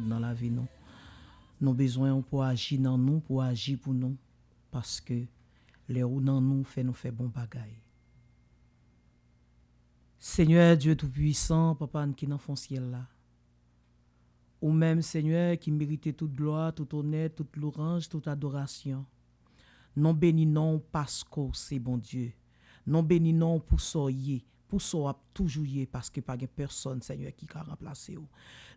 dans la vie nous. Nous besoin pour agir dans nous, pour agir pour nous parce que les ou dans nous fait bon bagaille. Seigneur Dieu tout-puissant, papa qui dans fond ciel là. Ou même Seigneur qui mérite toute gloire, tout honneur, toute louange, toute adoration. Non bénissons parce que c'est bon Dieu. Non bénissons pour soyez, pour soyez toujours parce que pas personne Seigneur qui a remplacé ou.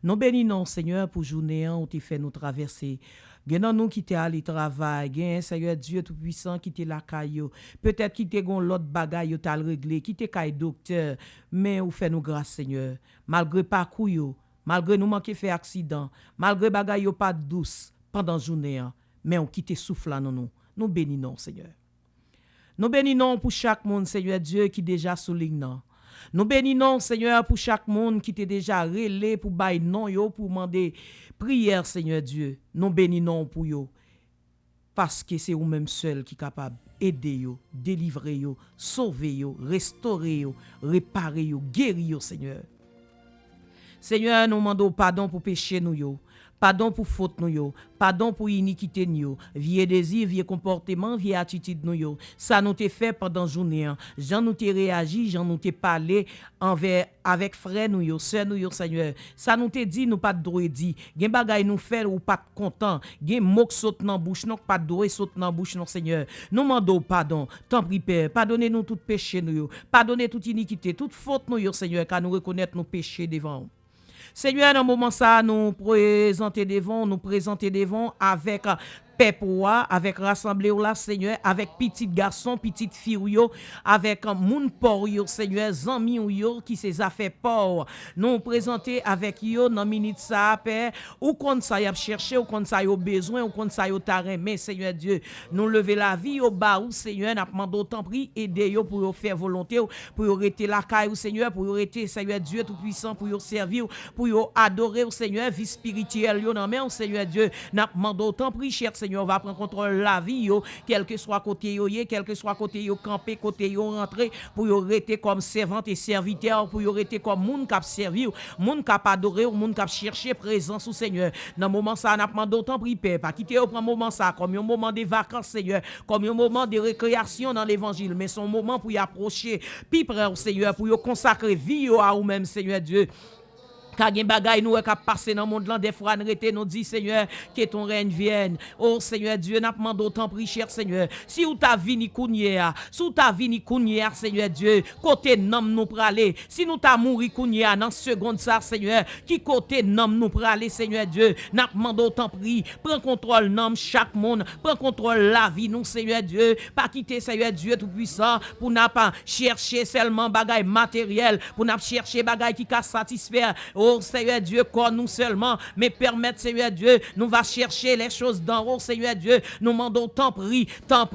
Non bénissons Seigneur pour journée où tu fait nous traverser. Gen nous qui t'es allé travail, gen Seigneur Dieu tout puissant qui t'es la caillou. Peut-être qui t'es gon l'autre bagaille t'as réglé, qui t'es caille docteur, mais ou fait nous grâce Seigneur. Malgré parcours yo, malgré nous manquer fait accident, malgré bagaille yo pas douce pendant journée, mais on quitte souffle dans nous. Nous bénissons Seigneur. Nous bénissons pour chaque monde Seigneur Dieu qui déjà souligne. Nous bénissons Seigneur pour chaque monde qui t'est déjà relé pour bailler non yo pour demander prière Seigneur Dieu. Nous bénissons pour yo parce que c'est vous même seul qui est capable d'aider yo, délivrer yo, sauver yo, restaurer yo, réparer yo, guérir yo Seigneur. Seigneur, nous demandons pardon pour péché nous yo. Pardon pour faute nous yo, pardon pour iniquité nous yo, vieux désir, vieux comportement, vieux attitude nous yo. Ça nous t'est fait pendant journée. Jean nous t'est réagi, Jean nous t'est parlé envers avec frère nous yo, sœur nous yo Seigneur. Ça nous t'est dit nous pas de droit dit. Gen bagay nous faire ou pas content, gen mok saute dans bouche non pas de droit saute dans bouche non Seigneur. Nous demandons pardon. Tant pis Père, pardonnez-nous tout péché nous yo. Pardonnez toute iniquité, toute faute nous yo Seigneur, car nous reconnaître nos péchés devant. Seigneur, dans le moment ça, nous présenter devant avec peuple, avec rassemblé là, Seigneur, avec petit garçon, petite fille, avec moun por yo, Seigneur, zami yo qui ses affaires por. Nous présenter avec yo dans minute ça, Père, ou kon ça y a cherché, ou kon ça y a besoin, ou kon ça y a taré, mais Seigneur Dieu, nous lever la vie au bas ou Seigneur, n'a demandé autant prix aider yo pour yo faire volonté, pour yo rester la caille Seigneur, pour yo rester Seigneur Dieu tout puissant, pour yo servir, pour yo adorer au Seigneur, vie spirituelle yo nan men Seigneur Dieu, n'a demandé autant prix cher Seigneur. On va prendre contrôle de la vie, yo, quel que soit côté yo, quel que soit côté yo campé, côté yo rentré, pour yo rester comme servante et serviteur, pour yo rester comme moun k'ap servir, moun k'ap adorer, moun k'ap chercher présence au Seigneur. Dans moment ça, n'a demandé autant pri Père, pas quitter au prend moment ça comme un moment de vacances Seigneur, comme un moment de récréation dans l'évangile, mais son moment pour y approcher, puis près au Seigneur, pour yo consacrer vie yo à ou même Seigneur Dieu. Car gen bagay nous qui passer dans le monde là des fois nous dit Seigneur que ton règne vienne. Oh Seigneur Dieu, n'a demandé autant pri cher Seigneur. Si ou ta vini kounya, si ou ta vini kounya Seigneur Dieu, côté nam nous praler. Si nous ta mouri kounya dans seconde ça Seigneur, qui côté nam nous praler Seigneur Dieu, n'a demandé autant pri. Prends contrôle nam chaque monde, prends contrôle la vie nous Seigneur Dieu, pas quitter Seigneur Dieu tout puissant pour n'a pas chercher seulement bagay matériel, pour n'a chercher bagay qui ka satisfaire. Oh Seigneur Dieu, qu'on nous seulement, mais permettre Seigneur Dieu, nous va chercher les choses d'en haut Seigneur Dieu, nous demandons tant prie, prends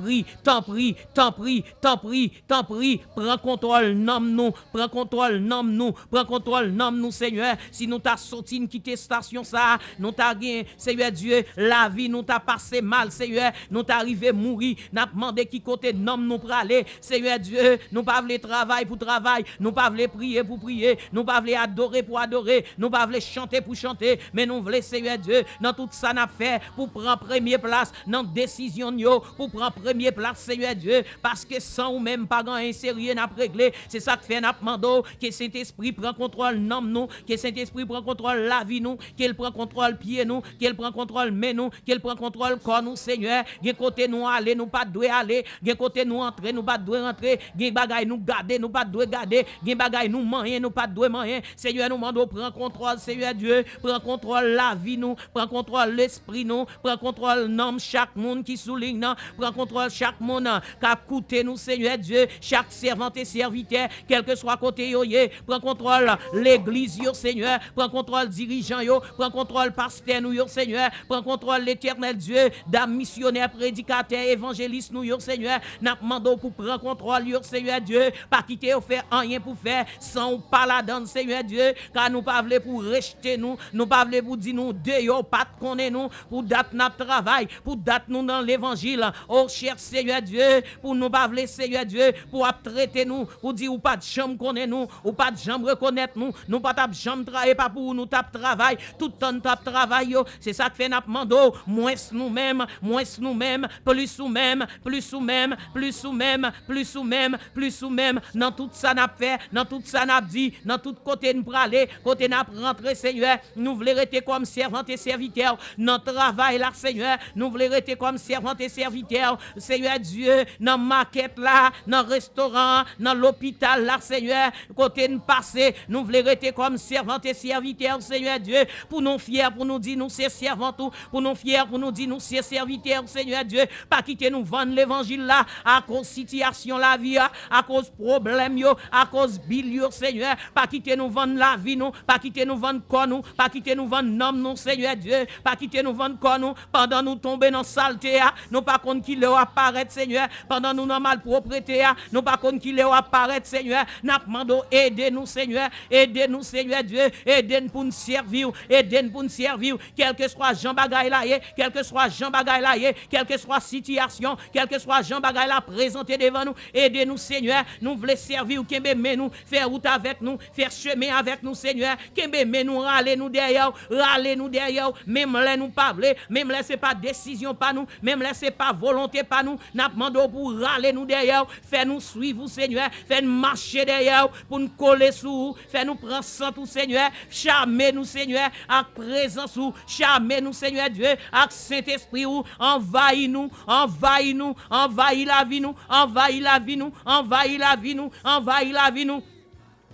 contrôle nomme nous, prends contrôle nomme nous Seigneur, si nous t'a sorti quitter station ça, nous t'a gagné Seigneur Dieu, la vie nous t'a passé mal Seigneur, nous t'a arrivé mourir, n'a demandé qui côté nomme nous pour aller Seigneur Dieu, nous pas vle travail pour travail, nous pas vle prier pour prier, nous pas vle adorer pour adorer, nous pas voulons chanter pour chanter, mais nous voulons Seigneur Dieu, dans tout ça n'a fait pour prendre première place, dans décision yo, pour prendre première place Seigneur Dieu, parce que sans ou même pas grand sérieux n'a réglé, c'est ça que fait n'a mando que Saint-Esprit prend contrôle nom nous, que Saint-Esprit prend contrôle la vie nous, qu'il prend contrôle pied nous, qu'il prend contrôle main nous, qu'il prend contrôle corps nous Seigneur, gen côté nous aller nous pas doit aller, gen côté nous entrer nous pas doit rentrer, gen bagay nous garder nous pas doit garder, gen bagay nous manger nous pas doit manger, Seigneur nous mando prend contrôle Seigneur Dieu, prends contrôle la vie nous, prends contrôle l'esprit nous, prends contrôle nom chaque monde qui souligne nous, prends contrôle chaque monde qui a coûté nous Seigneur Dieu, chaque servante et serviteur, quel que soit côté yo, prends contrôle l'église yo Seigneur, prends contrôle dirigeant yo, prends contrôle pasteur nous yo Seigneur, prends contrôle l'éternel Dieu, dame missionnaire, prédicateur, évangéliste nous yo Seigneur, n'a demandé pour prendre contrôle yo Seigneur Dieu, pas quitter ou faire rien pour faire sans pas la donne Seigneur Dieu, car nous pas pas voulons pour rejeter nous, nous pas voulons pour dire nous dehors pas connaître nous pour date notre travail, pour date nous dans l'évangile. Oh cher Seigneur Dieu, pour nous pas voulons Seigneur Dieu pour traiter nous, pour dire ou pas de jambe connaître nous, ou pas de jambe reconnaître nous pas de jambe travailler pas pour nous tap travail, tout temps tap travail c'est ça que fait n'a mando, moins nous-mêmes, plus nous-mêmes, plus nous-mêmes, plus nous-mêmes, plus nous-mêmes, plus nous-mêmes dans tout ça n'a fait, dans tout ça n'a dit, dans tout côté nous praler, côté n'a rentrer Seigneur, nous voulons rester comme servantes et serviteurs dans travail là Seigneur, nous voulons rester comme servantes et serviteurs Seigneur Dieu, dans market là, dans restaurant, dans l'hôpital là Seigneur, côté nous passer, nous voulons rester comme servantes et serviteurs Seigneur Dieu, pour nous fiers, pour nous dire nous c'est servantes, pour nous fiers, pour nous dire nous c'est serviteurs Seigneur Dieu, pas quitter nous vendre l'évangile là à cause situation la vie, à cause problème yo, à cause bill yo Seigneur, pas quitter nous vendre la vie nous, pas quitter nous vendre corps nous, pas quitter nous vendre nom nous Seigneur Dieu, pas quitter nous vendre corps nous pendant nous tomber dans saleté, nous pas compte qui le apparaître Seigneur, pendant nous dans malpropreté, nous pas compte qui le apparaître Seigneur, n'a demandé aider nous Seigneur Dieu, aider pour nous servir, quel que soit Jean Bagay là, quel que soit Jean Bagay là, quelle que soit situation, quel que soit Jean Bagay là présenté devant nous, aidez nous Seigneur, nous voulons servir kembe mais nous faire route avec nous, faire chemin avec nous Seigneur, kembe mais nous râler nous derrière, même là nous pas vle, même là c'est pas décision pas nous, même là c'est pas volonté pas nous, n'a demandé pour râler nous derrière, faire nous suivre Seigneur, faire nous marcher derrière pour nous coller sous, faire nous prendre sang tout Seigneur, charmer nous Seigneur avec présence ou charmer nous Seigneur Dieu avec Saint-Esprit ou envahis nous, envahis la vie nous, envahis la vie nous.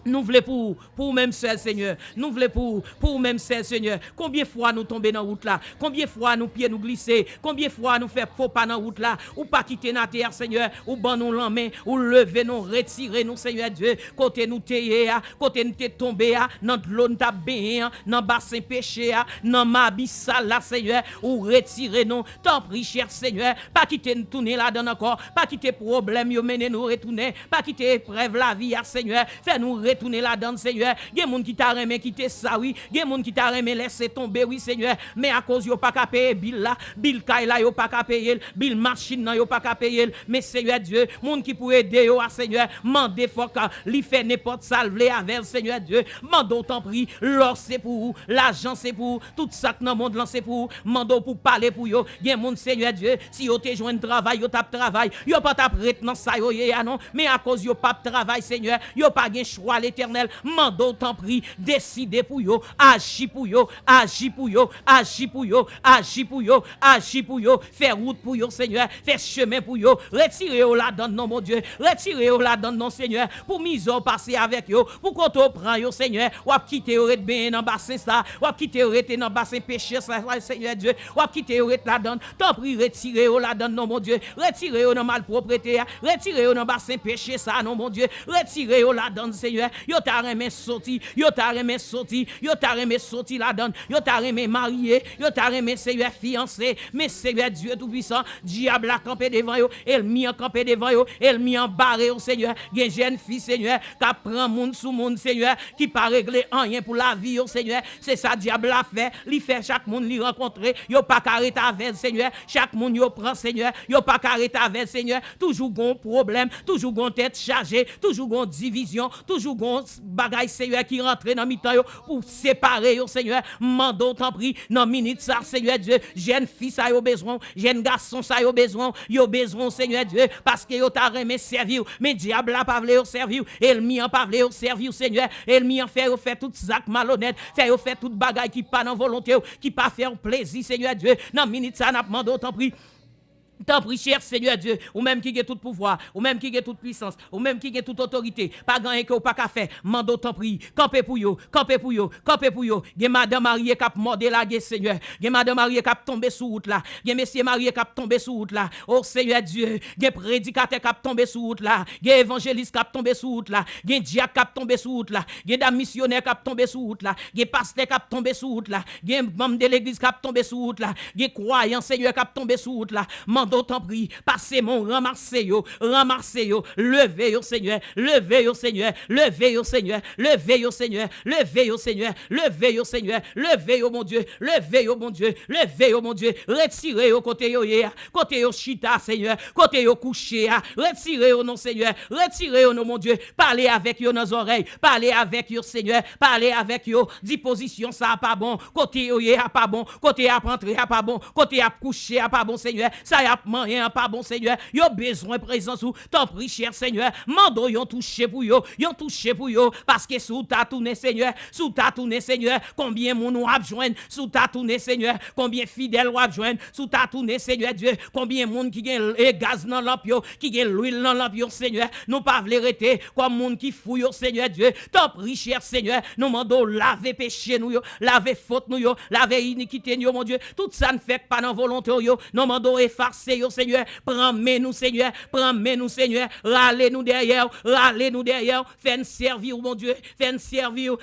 Nous voulons pour même seul Seigneur. Nous voulons pour même seul Seigneur. Combien de fois nous tomber dans route là? Combien de fois nous pieds nous glisser? Combien de fois nous faire faux pas dans route là? Ou pas quitter la terre Seigneur? Ou ban nous la main? Ou lever nous, retirer nous Seigneur Dieu? Côté nous tailler, côté nous tomber, dans l'eau nous t'a baigné, dans bassin péché, dans ma sale là Seigneur. Ou retirer nous. T'en prie cher Seigneur. Pas quitter nous tourner là-dedans encore. Pas quitter problème yo mener nous retourner. Pas quitter épreuve la vie Seigneur. Fais nous retourner là-dedans, Seigneur. Il y a des gens qui t'a remis quitter ça, oui. Il y a des gens qui t'a remis laisser tomber, oui, Seigneur. Mais à cause yo pas qu'à payer bill là, bill kay là yo pas qu'à payer, bill machine là yo pas qu'à payer. Mais Seigneur Dieu, monde qui pour aider yo, Seigneur, mandez faut que li fait n'importe ça vle avec Seigneur Dieu. Mando t'en prie, l'or c'est pour, l'argent c'est pour, tout ça que dans monde là c'est pour, mando pour parler pour yo. Il y a monde Seigneur Dieu, si yo te joindre travail, yo tap travail, yo pas tap rete dans ça yo non, mais à cause yo pas travail Seigneur, yo pas gen choix l'Éternel, mando t'en prie, décidez pour yo, agis pour yo, agis pour yo, agis pour yo, agis pour yo, agis pour yo, faire route pour yo Seigneur, faire chemin pour yo, retirez-vous là-dedans non mon Dieu, retirez-vous là-dedans non Seigneur, pour mise passer avec yo, pour qu'on te prend yo Seigneur, ou quitter yo rete bien dans bassin ça, ou quitter rete dans bassin péché ça Seigneur Dieu, ou quitter rete là-dedans, t'en prie retirez-vous là-dedans non mon Dieu, retirez-vous dans malpropreté, retirez-vous dans bassin péché ça non mon Dieu, retirez-vous là-dedans Seigneur, yo t'a remis sorti, yo t'a remis sorti, yo t'a remis sorti là-dedans, yo t'a remis marié, yo t'a remis Seigneur fiancé, mais Seigneur Dieu tout-puissant, diable a campé devant yo, elle mis en campé devant yo, elle mis en barré au Seigneur, gen jeune fille Seigneur, qui prend monde sous monde Seigneur, qui pas régler rien pour la vie au Seigneur, c'est ça diable a fait, li fait chaque monde li rencontrer, yo pas carré avec Seigneur, chaque monde yo prend Seigneur, yo pas carré avec Seigneur, toujours gon problème, toujours gon tête chargée, toujours gon division, toujours gon bagay Seigneur qui rentre dans mi-temps yo pour séparer yo Seigneur, mando t'en prie dans minute ça Seigneur Dieu, jeune fille ça yo besoin, jeune garçon ça yo besoin Seigneur Dieu, parce que yo t'a remis servir, mais diable a pas vle yo servir, elle mi en pas vle yo servir Seigneur, elle mi en fait tout acte malhonnête, fait tout bagay qui pas dans volonté, qui pas faire plaisir Seigneur Dieu, dans minute ça n'a mando t'en prie. T'en prie, cher Seigneur Dieu, ou même qui a tout pouvoir, ou même qui a toute puissance, ou même qui a toute autorité, pas gagner que ou pas qu'à faire, mando t'en prie, campez pour yo, campez pour yo, campez pour yo. Gen madame mariée qui a mordé la guerre, Seigneur. Gen madame mariée qui a tombé sous route là. Gen monsieur marié qui a tombé sous route là. Oh Seigneur Dieu, gen prédicateur qui a tombé sous route là. Gen évangéliste qui a tombé sous route là. Gen diacre qui a tombé sous route là. Gen dame missionnaire qui a tombé sous route là. Gen pasteur qui a tombé sous route là. Gen membre de l'église qui a tombé sous route là. Gen croyant Seigneur qui a tombé sous route là. Mando t'en prie, passez mon ramassez yo, levez yo Seigneur, levez yo Seigneur, levez yo Seigneur, levez yo Seigneur, levez yo Seigneur, levez yo Seigneur, levez yo mon Dieu, levez yo mon Dieu, levez yo mon Dieu, retirez yo côté yo chita Seigneur, côté yo couché, retirez yo non Seigneur, retirez yo non mon Dieu, parlez avec yo dans oreilles, parlez avec yo Seigneur, parlez avec yo, disposition ça pas bon, côté yo a pas bon, côté a rentrer a pas bon, côté a couché a pas bon Seigneur, ça y a rien pas bon Seigneur, yo besoin présence ou t'en prie cher Seigneur, mando yon touché pour yo parce que sous ta tourné Seigneur, combien mon nous a joindre sous ta tourné Seigneur, combien fidèles ou a joindre sous ta tourné Seigneur Dieu, combien monde qui gagne gaz dans lampe yo, qui gagne l'huile dans lampe yo Seigneur, nous pas vle rete comme monde qui fouille yo Seigneur Dieu, t'en prie cher Seigneur, nous mando laver péché nous yo, laver faute nous yo, laver iniquité nous mon Dieu, tout ça ne fait pas dans volonté yo, nous mando effacer yo Seigneur, prends nous Seigneur, râlez nous derrière, fais-nous servir mon Dieu, fais-nous servir,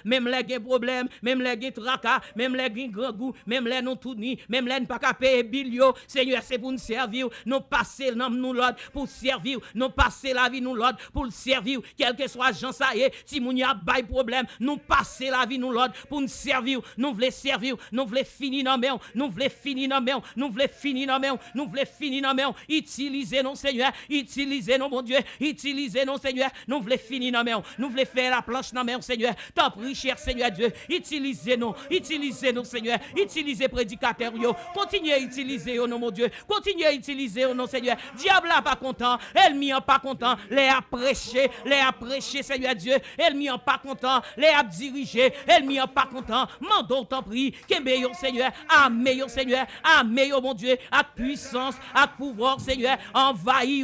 même les gain problème, même les gain tracas, même les gain grand goût, même les non tout ni, même les pas qu'à payer bill yo, Seigneur c'est pour nous servir, nous passer nous l'ordre pour servir, nous passer la vie nous l'ordre pour le servir, quel que soit Jean ça y est, si moun y a bail problème, nous passer la vie nous l'ordre pour nous servir, nous voulons servir, nous voulons finir dans main, nous voulons finir dans main, nous voulons finir dans main, nous voulons finir dans main, utilisez nos Seigneur, utilisez nos mon Dieu, utilisez nos Seigneur, nous voulons finir dans main, nous voulons faire la planche dans main Seigneur, t'en prie cher Seigneur Dieu, utilisez nos Seigneur, utilisez prédicateurs yo, continuez à utiliser yo non mon Dieu, continuez à utiliser yo non Seigneur, diable pas content, ennemi pas content, les a prêché Seigneur Dieu, ennemi pas content, les a dirigé, ennemi pas content, mando t'en prie, kembe yo Seigneur, amé yo mon Dieu, à puissance, à pouvoir Seigneur, envahi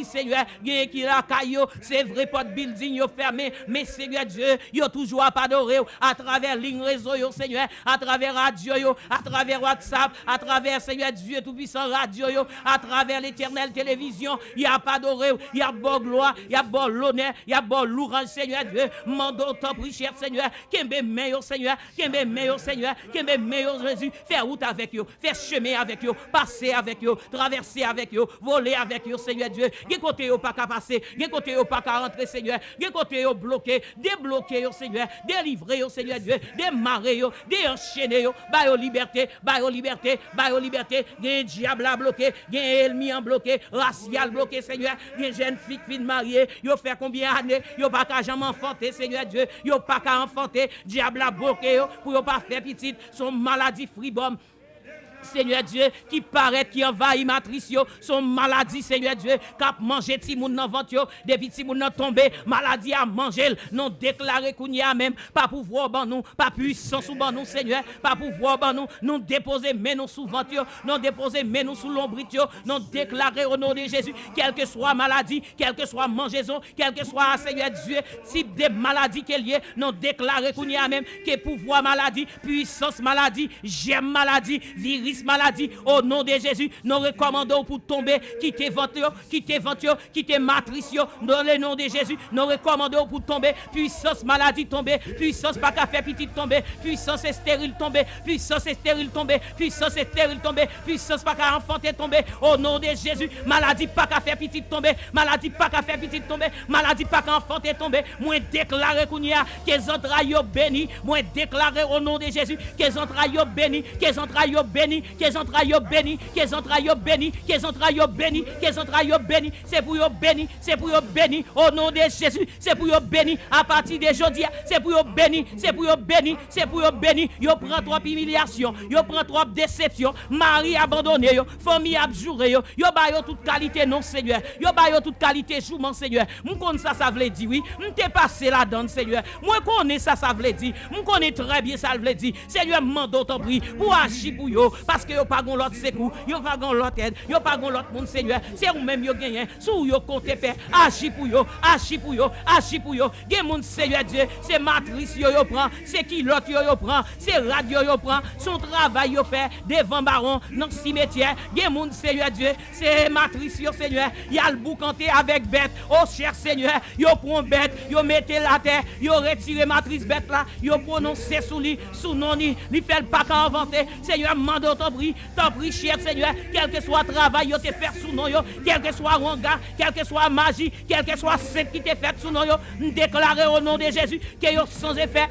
Seigneur, gen qui la caillou, c'est vrai pas de building yo fermé, mais Seigneur Dieu, yo toujours à pas adorer à travers ligne réseau yo Seigneur, à travers radio yo, à travers WhatsApp, à travers Seigneur Dieu tout puissant radio yo, à travers l'éternelle télévision, y a pas adorer, y a bon gloire, y a bon l'honneur, y a bon louange Seigneur Dieu, mando ton prie cher Seigneur, kembe meilleur Seigneur, kembe meilleur Jésus, faire route avec yo, faire chemin avec yo, passer avec yo, traverser avec yo, voler avec yo Seigneur Dieu, gen côté yo pas qu'à passer, gen côté yo pas qu'à rentrer Seigneur, gen côté yo bloqué, débloquer yo Seigneur, délivrer yo Seigneur Dieu, démarrer yo, déenchaîner yo, ba yo liberté, gen diable a bloqué, gen ennemi en bloqué, racial bloqué Seigneur, gen jeune fille mariée, yo fait combien d'années, yo pas qu'à jamais enfanter Seigneur Dieu, yo pas qu'à enfanter, diable a bloqué yo pour yo pas faire petite son maladie fribom. Seigneur Dieu, qui paraît qui envahit matrice yo, son maladie Seigneur Dieu, k'ap manger ti moun nan ventre yo, depuis ti moun nan tomber, maladie a manger, non déclarer kounya même, pas pouvoir ban nous, pas puissance ou ban nous Seigneur, pas pouvoir ban nous, non déposer mais nous sous ventre yo, non déposer mais nous sous l'ombrite yo, non déclarer au nom de Jésus, quelle que soit maladie, quelle que soit mangeaison, quel que soit Seigneur Dieu, type de maladie qu'elle y est, non déclarer kounya même que pouvoir maladie, puissance maladie, germe maladie, virus maladie, au nom de Jésus, nous recommandons pour tomber, quitter ventre, quitter matrice, dans le nom de Jésus, nous recommandons pour tomber, puissance maladie tomber, puissance pas qu'à faire petite tomber, puissance stérile tomber, puissance pas qu'à enfanter tomber, au nom de Jésus, maladie pas qu'à faire petite tomber, maladie pas qu'à enfanter tomber, moi déclarer qu'on y a, qu'elles entrailles bénies, moi déclarer au nom de Jésus, qu'elles entrailles bénies, qu'elles entrailles bénies, c'est pour yo béni, au nom de Jésus, c'est pour yo béni, à partir de aujourd'hui, c'est pour yo béni, yo prend trop humiliation, yo prend trop déception, mari abandonné yo, famille abjuré yo ba yo toute qualité non Seigneur, yo ba yo toute qualité jouement Seigneur, m'on connaît ça veut dire oui, m'te passé la donne Seigneur, moi connais ça veut dire, m'on connais très bien ça veut dire, Seigneur mando ton prix pour agir pour yo, parce que yo pas gon l'autre secours, yo pas gon l'autre aide, yo pas gon l'autre monde Seigneur, c'est ou même yo gagné, sous yo compte père, agir pour yo, gen monde Seigneur Dieu, c'est matrice yo prend, c'est qui l'autre yo prend, c'est radio yo prend, son travail yo fait devant baron dans cimetière, gen monde Seigneur Dieu, c'est matrice yo Seigneur, y a le boucanté avec bête, oh cher Seigneur, yo prend bête, yo mettez la terre, yo retire matrice bête là, yo prononcer sous lui, sous non li fait pas qu'à inventer, Seigneur mando t'en prie, cher Seigneur, quel que soit le travail, yo te fait sous nous, quel que soit ranga, quel que soit magie, quel que soit saint qui te fait sous nous, nous déclarer au nom de Jésus que yo sans effet,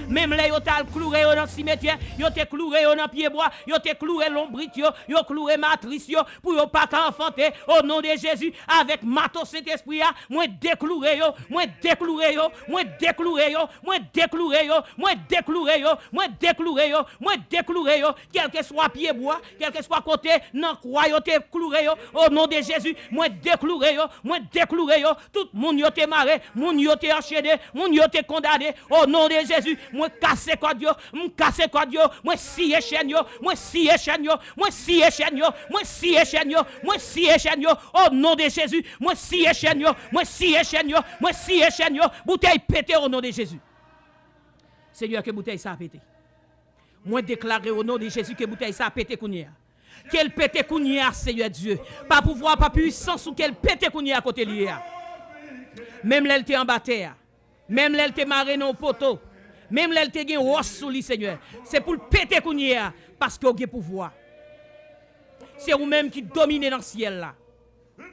même les yo t'al cloué dans le cimetière, yo te cloué dans pied bois, yo te cloué l'ombrite, yo cloué matrice, pour yo pas enfanter au nom de Jésus, avec matos Saint-Esprit, moi décloué yo, quel que soit pied bois, quel que soit côté, non croix yo te cloué yo, au nom de Jésus, moi décloué yo, tout moun yo te maré, moun yo te enchaîné, moun yo te condamné, au nom de Jésus, moi casser code yo, moi scier chaîne yo, au nom de Jésus, moi scier chaîne yo, bouteille pété au nom de Jésus. Seigneur, que bouteille ça a pété. Moi déclarer au nom de Jésus que bouteille ça a pété kounia. Qu'elle pété kounia, Seigneur Dieu. Pas pouvoir, pas puissance ou qu'elle pété kounia à côté lié. Même l'elle te en bataille. Même l'elle te maré dans poteau. Même l'elle te gen roche sous lui, Seigneur. C'est pour le péter kounia parce que vous avez pouvoir. C'est vous-même qui dominez dans le ciel là.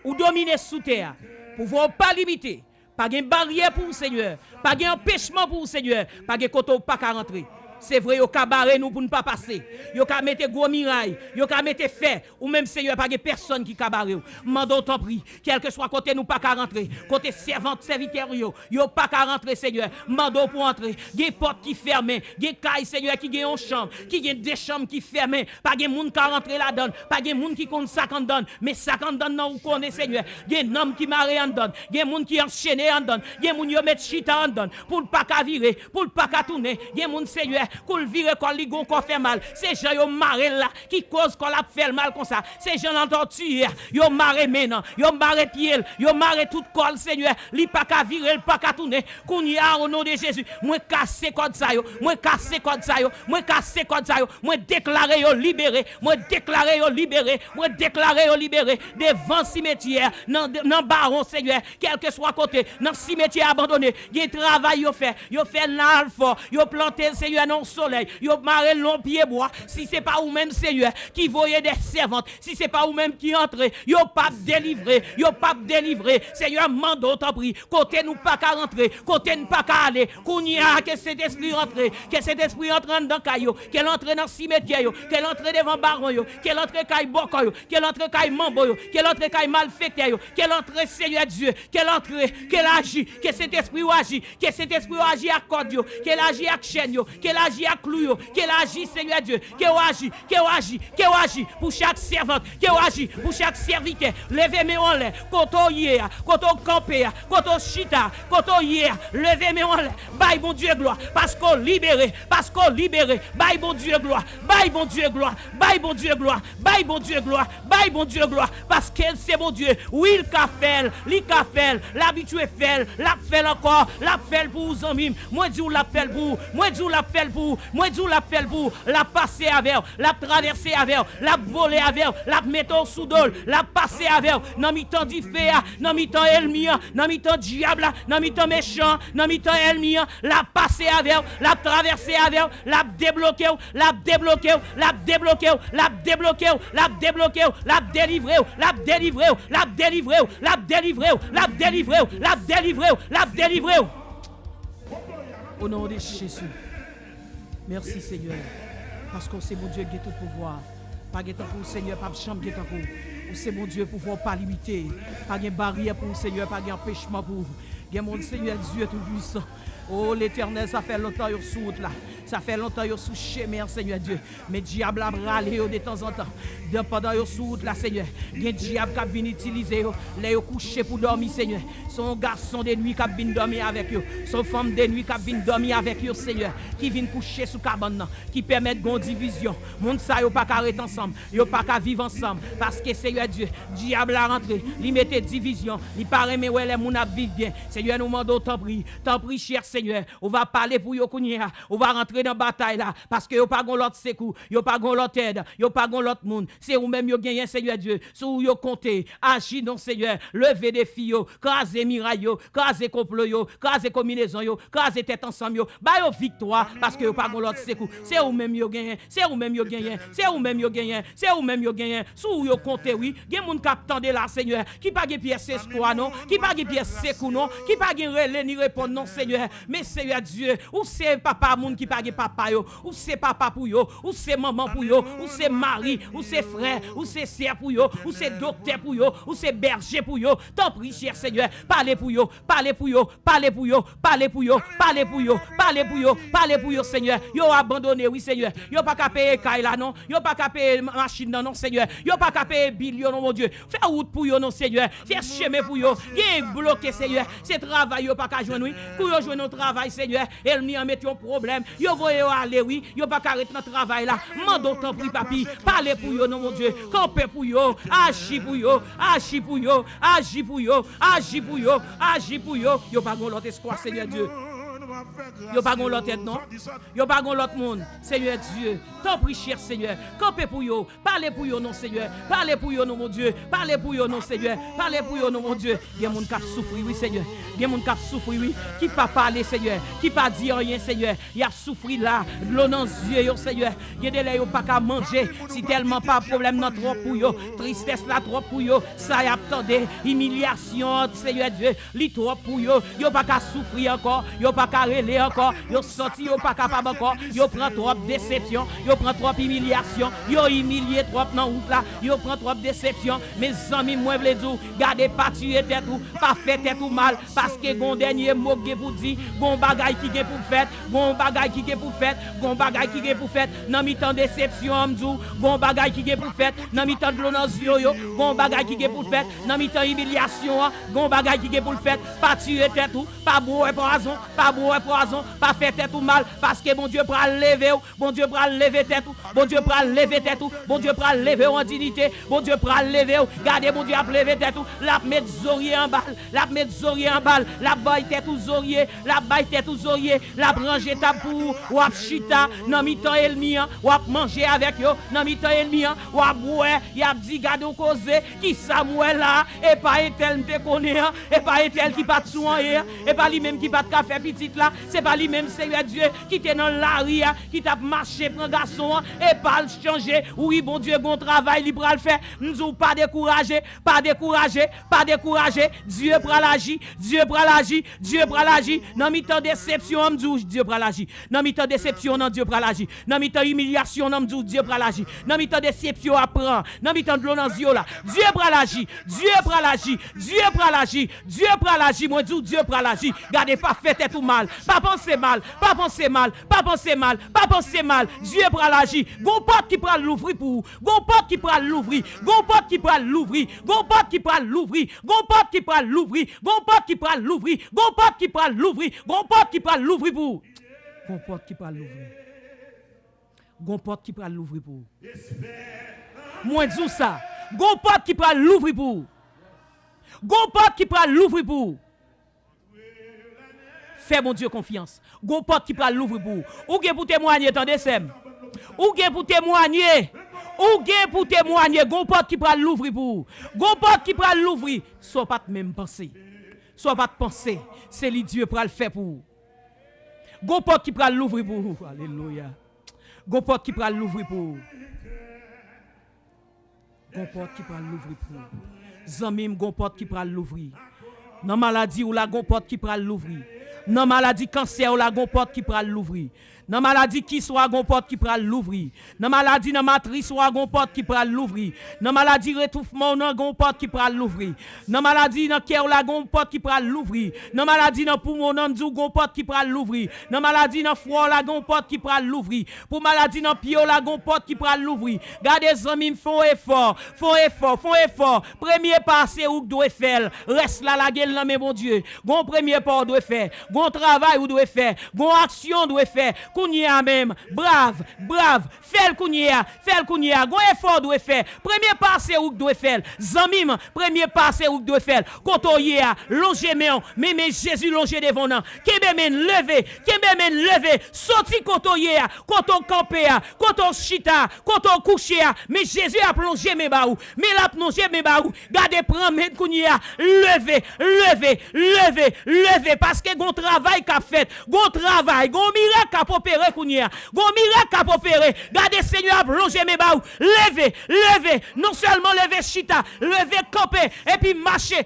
Ou dominez sous terre. Pouvoir pas limiter. Pas de barrière pour le Seigneur. Pas d'empêchement pour le Seigneur. Pas de côté pas qu'à rentrer. C'est vrai, yo ka barrer nous pour ne pas passer. Yo ka mettre gros miraille, yo ka mettre fer, ou même Seigneur, pas de personne qui ka barrer. Mandons ton prix, quel que soit côté nous pas qu'à rentrer, côté servante, serviteur yo pas qu'à rentrer Seigneur. Mandons pour entrer. Des portes qui fermées, des cailles Seigneur qui gagne une chambre, qui gagne des chambres qui fermées, pas de monde qui rentrer là-dedans, pas de monde qui compte 50 donne, mais 50 donne non ou connaît Seigneur. Des homme qui maré en donne, des monde qui enchaîné en donne, des monde yo mettre chita en donne pour pas qu'à virer, pour pas qu'à tourner, des monde Seigneur qu'on vire quand li gon qu'on fait mal. Ces gens yo maré là qui cause qu'on la fait mal comme ça. Ces gens l'entendent yo maré maintenant, yo maré pied, yo maré tout col Seigneur, li pas qu'à virer, pas qu'à tourner. Qu'on y a au nom de Jésus, moi casser code ça yo, moi casser code ça yo, moi casser code ça yo, moi déclarer yo libéré, moi déclarer yo libéré, moi déclarer yo libéré devant cimetière, dans baron Seigneur, quel que soit côté, dans cimetière abandonné, y travail yo fait l'alpha, yo planté Seigneur non soleil, yo maré long pied bois, si c'est pas ou même Seigneur qui voyait des servantes, si c'est pas ou même qui entre, yo pas délivré, Seigneur mando t'en prie, côté nous pas qu'à rentrer, côté nous pas qu'à aller, qu'on y a que cet esprit rentre, que cet esprit entre dans caillou, qu'elle entre dans cimetière yo, qu'elle entre devant baron yo, qu'elle entre caille boko yo, qu'elle entre caille mambo yo, qu'elle entre caille malfecté yo, qu'elle entre Seigneur Dieu, qu'elle agit, que cet esprit agit, que cet esprit agit à corde yo, qu'elle agit à chaîne yo, qu'elle agit à clou, qu'elle agit, Seigneur Dieu, qu'elle agit pour chaque servante, qu'elle agit pour chaque serviteur. Levez-moi en l'air, koto yé, koto campé, koto chita, koto yé, levez-moi en l'air. Bye bon Dieu gloire, parce qu'on libéré, bye bon Dieu gloire, bye bon Dieu gloire, bye bon Dieu gloire, bye bon Dieu gloire, bye bon Dieu gloire, parce qu'elle c'est bon Dieu, oui il qu'a fait, l'habitué fait, l'a fait encore, l'a fait pour vous amis, moi dis l'a fait pour, moi dis l'a fait pour, la passer avec, la traverser avec, la voler avec, la mettre sous dol, la passer avec, dans mi-temps d'Iféa, dans mi-temps Elmia, dans mi-temps diable, dans mi-temps méchant, dans mi-temps Elmia, la passer avec, la traverser avec, la débloquer, la délivrer, au nom de Jésus. Merci Seigneur, parce que c'est mon Dieu qui a tout pouvoir. Pas de temps pour le Seigneur, pas de chambre qui est pour. C'est mon Dieu pouvoir pas limiter. Pas de barrière pour le Seigneur, pas d'empêchement pour. Mon Seigneur Dieu tout puissant. Oh l'Éternel, ça fait longtemps que sous route là. Ça fait longtemps que sous chemin, Seigneur Dieu. Mais diable a râlé de temps en temps. Pendant que sous route là, Seigneur. Il y a un diable qui vient utiliser les coucher pour dormir, Seigneur. Son garçon de nuit qui vient dormir avec eux. Son femme de nuit qui vient dormir avec eux, Seigneur. Qui vient coucher sous cabane, qui permet de division. Monde ça yo pas arrêter ensemble. Yo pas qu'à vivre ensemble. Parce que Seigneur Dieu, diable a rentré. Il mettait division. Il paraît mais ouais les moun a vivre bien. Seigneur nous demandons tant prie cher Seigneur. Seigneur. On va parler pour yo kounya. On va rentrer dans la bataille là. Parce que yo pas gon l'autre secours. Yo pas gon l'autre aide. Yo pas gon l'autre monde. C'est ou même yo gagné, Seigneur Dieu. Sous yo compter. Agis non, Seigneur. Levez des filles yo. Craser miraille yo. Craser complot yo. Craser combinaison yo. Craser tête ensemble yo. Ba yo victoire. Parce que yo pas gon l'autre secours. C'est ou même yo gagné. C'est ou même yo gagné. C'est ou même yo gagné. C'est ou même yo gagné. Sous yo compter oui. Gen moun k'ap tande là, Seigneur. Qui pas gen pièce espoir non. Qui pas gen pièce secours non. Qui pas gen relais ni répondre non, Seigneur. Mais Seigneur Dieu, ou c'est papa moun qui pas gen papa yo, ou c'est papa pour yo, ou c'est maman pour yo, ou c'est mari, ou c'est frère, ou c'est sœur pour yo, ou c'est docteur pour yo, ou c'est berger pour yo. T'en prie, cher Seigneur, parlez pour yo, parlez pour yo, parlez pour yo, parlez pour yo, parlez pour yo, parlez pour yo, parlez pour yo, Seigneur. Yo abandonné, oui, Seigneur. Yo pas qu'à payer caille là non, yo pas qu'à payer machine non, Seigneur. Yo pas qu'à payer bill non, mon Dieu. Fais route pour yo non, Seigneur. Fais chemin pour yo. Gen bloqué, Seigneur. C'est travail yo pas qu'à joindre oui. Pour yo joindre travail, Seigneur. Elle m'y en met un problème. Yo voye aller oui. Yo pas qu'à arrêter notre travail là. Mando t'en prie papi. Parlez pour yo non, mon Dieu. Campez pour yo. Agis pour yo. Agis pour yo. Agis pour yo. Agis pour yo. Agis pour yo. Yo pas gon l'autre espoir, Seigneur Dieu. Yo pas gon l'autre tête non. Yo pas gon l'autre monde. Seigneur Dieu, t'en prie cher Seigneur. Campez pour yo. Parlez pour yo non Seigneur. Parlez pour yo non mon Dieu. Parlez pour yo non Seigneur. Parlez pour yo non mon Dieu. Il y a moun qui souffre oui Seigneur. Il y a moun qui souffre oui. Qui pas parler Seigneur. Qui pas dire rien Seigneur. Il a souffri là. L'eau dans les yeux yo Seigneur. Il y a des là yo pas qu'à manger. Si tellement pas problème dans trop pour yo. Tristesse là trop pour yo. Ça y attendez. Humiliation Seigneur Dieu. Li trop pour yo. Yo pas qu'à souffrir encore. Yo pas qu'à relé encore, yo sorti yo pas capable encore, yo prend trop déception, yo prend trop humiliation, yo humilié trop dans route là, yo prend trop déception. Mes amis moi vle dire, gardez pas tuer tête ou pas faire tête ou mal parce que gon dernier mot que pour dire, gon bagay qui gen pour faire, gon bagay qui gen pour faire, gon bagay qui gen pour faire, dans mi-temps déception m'dou, gon bagay qui gen pour faire, dans mi-temps de l'on yo, gon bagay qui gen pour faire, dans mi-temps humiliation, gon bagay qui gen pour faire, pas tuer tête ou, pas boire poison, pas boire poison, pas faire tête ou mal, parce que bon Dieu pral lever, bon Dieu pral lever tête ou, bon Dieu pral lever tête ou, bon Dieu pral lever en dignité, bon Dieu pral lever, gardez bon Dieu a lever tête ou, la mettre zorier en balle, la mettre zorier en balle, la baille tête ou zorier, la baille tête ou zorier, la branche ta pour, ou ap chita, nan mi-temps ennemi, ou ap manger avec yo, nan mi-temps ennemi, ou ap boire, y a dit gade ou cause, qui Samuel là, et pas etel m'te connaît, et pas etel qui pas soigner, et pas lui même qui pas café petit là, c'est pas lui-même, Seigneur Dieu, qui était dans la rue, qui t'a marché, prend garçon, et pas le changer. Oui, bon Dieu, bon travail, il va le faire. Nous pas décourager, pas décourager, pas décourager. Dieu pral agir, Dieu pral agir, Dieu pral agir. Dans mi-temps déception, Dieu pral agir. Dans mi-temps déception, Dieu pral agir. Dans mi-temps humiliation, Dieu pral agir. Dans mi-temps déception, apprend. Dans mi-temps de l'eau dans Dieu là, Dieu pral agir, Dieu pral agir, Dieu pral agir, Dieu pral agir. Moi, Dieu pral agir. Gardez pas fait tête ou mal. Pas penser mal, pas penser mal, pas penser mal, pas penser mal. Dieu pral agir. Gon porte qui pral l'ouvrir pour vous. Gon porte qui pral l'ouvrir. Gon porte qui pral l'ouvrir. Gon porte qui pral l'ouvrir. Gon porte qui pral l'ouvrir. Gon porte qui pral l'ouvrir. Gon porte qui pral l'ouvrir. Gon porte qui pral l'ouvrir pour vous. Gon porte qui pral l'ouvrir. Gon porte qui pral l'ouvrir pour vous. Moi dis ça. Gon porte qui pral l'ouvrir pour vous. Gon porte qui pral l'ouvrir pour vous. Fais mon Dieu confiance. Gon porte qui pral l'ouvrir pour vous. Ou gen pour témoigner tant décembre. Ou gen pour témoigner. Ou gen pour témoigner. Gon porte qui pral l'ouvrir pour vous. Gon porte qui pral l'ouvrir. Soit pas de même penser. Soit pas de penser. C'est lui Dieu pral faire pour vous. Gon porte qui pral l'ouvrir pour vous. Alléluia. Gon porte qui pral l'ouvrir pour vous. Gon porte qui pral l'ouvrir pour vous. Zamim gon porte qui pral l'ouvrir. Dans maladie ou la gon porte qui pral l'ouvrir. Dans maladie cancer ou la gon porte qui pral l'ouvrir. Dans maladie qui soit gon porte qui pral l'ouvrir. Dans maladie dans matrice soit gon porte qui pral l'ouvrir. Dans maladie rétouffement dans gon porte qui pral l'ouvrir. Dans maladie dans cœur la gon porte qui pral l'ouvrir. Dans maladie dans poumon dans dou gon porte qui pral l'ouvrir. Dans maladie dans foie la gon porte qui pral l'ouvrir. Pour maladie dans pied la gon porte qui pral l'ouvrir. Gardez amis font effort. Premier pas c'est ou doit faire. Reste là la gueule là mais bon Dieu. Gon premier pas doit faire. Gon travail ou doit faire. Gon action doit faire. Kounia même. Brave. Fais le Kounia. Gon effort doit faire. Premier pas c'est où doit faire. Zamim, premier pas c'est où doit faire. Koto yea, longer mais Jésus longer devant nous. Kebemen lever. Sorti koto yea, koto camper, koto chita, koto coucher. Mais Jésus a plongé mes baou. Mais la plongé mes baou. Gardez prend men Kounia. Lever parce que gon travail qu'a fait. Gon miracle qu'a opéré Kounia. Gon miracle qu'a opéré. Gardez Seigneur a plongé mes baou. Lever. Non seulement lever chita, lever camper et puis marcher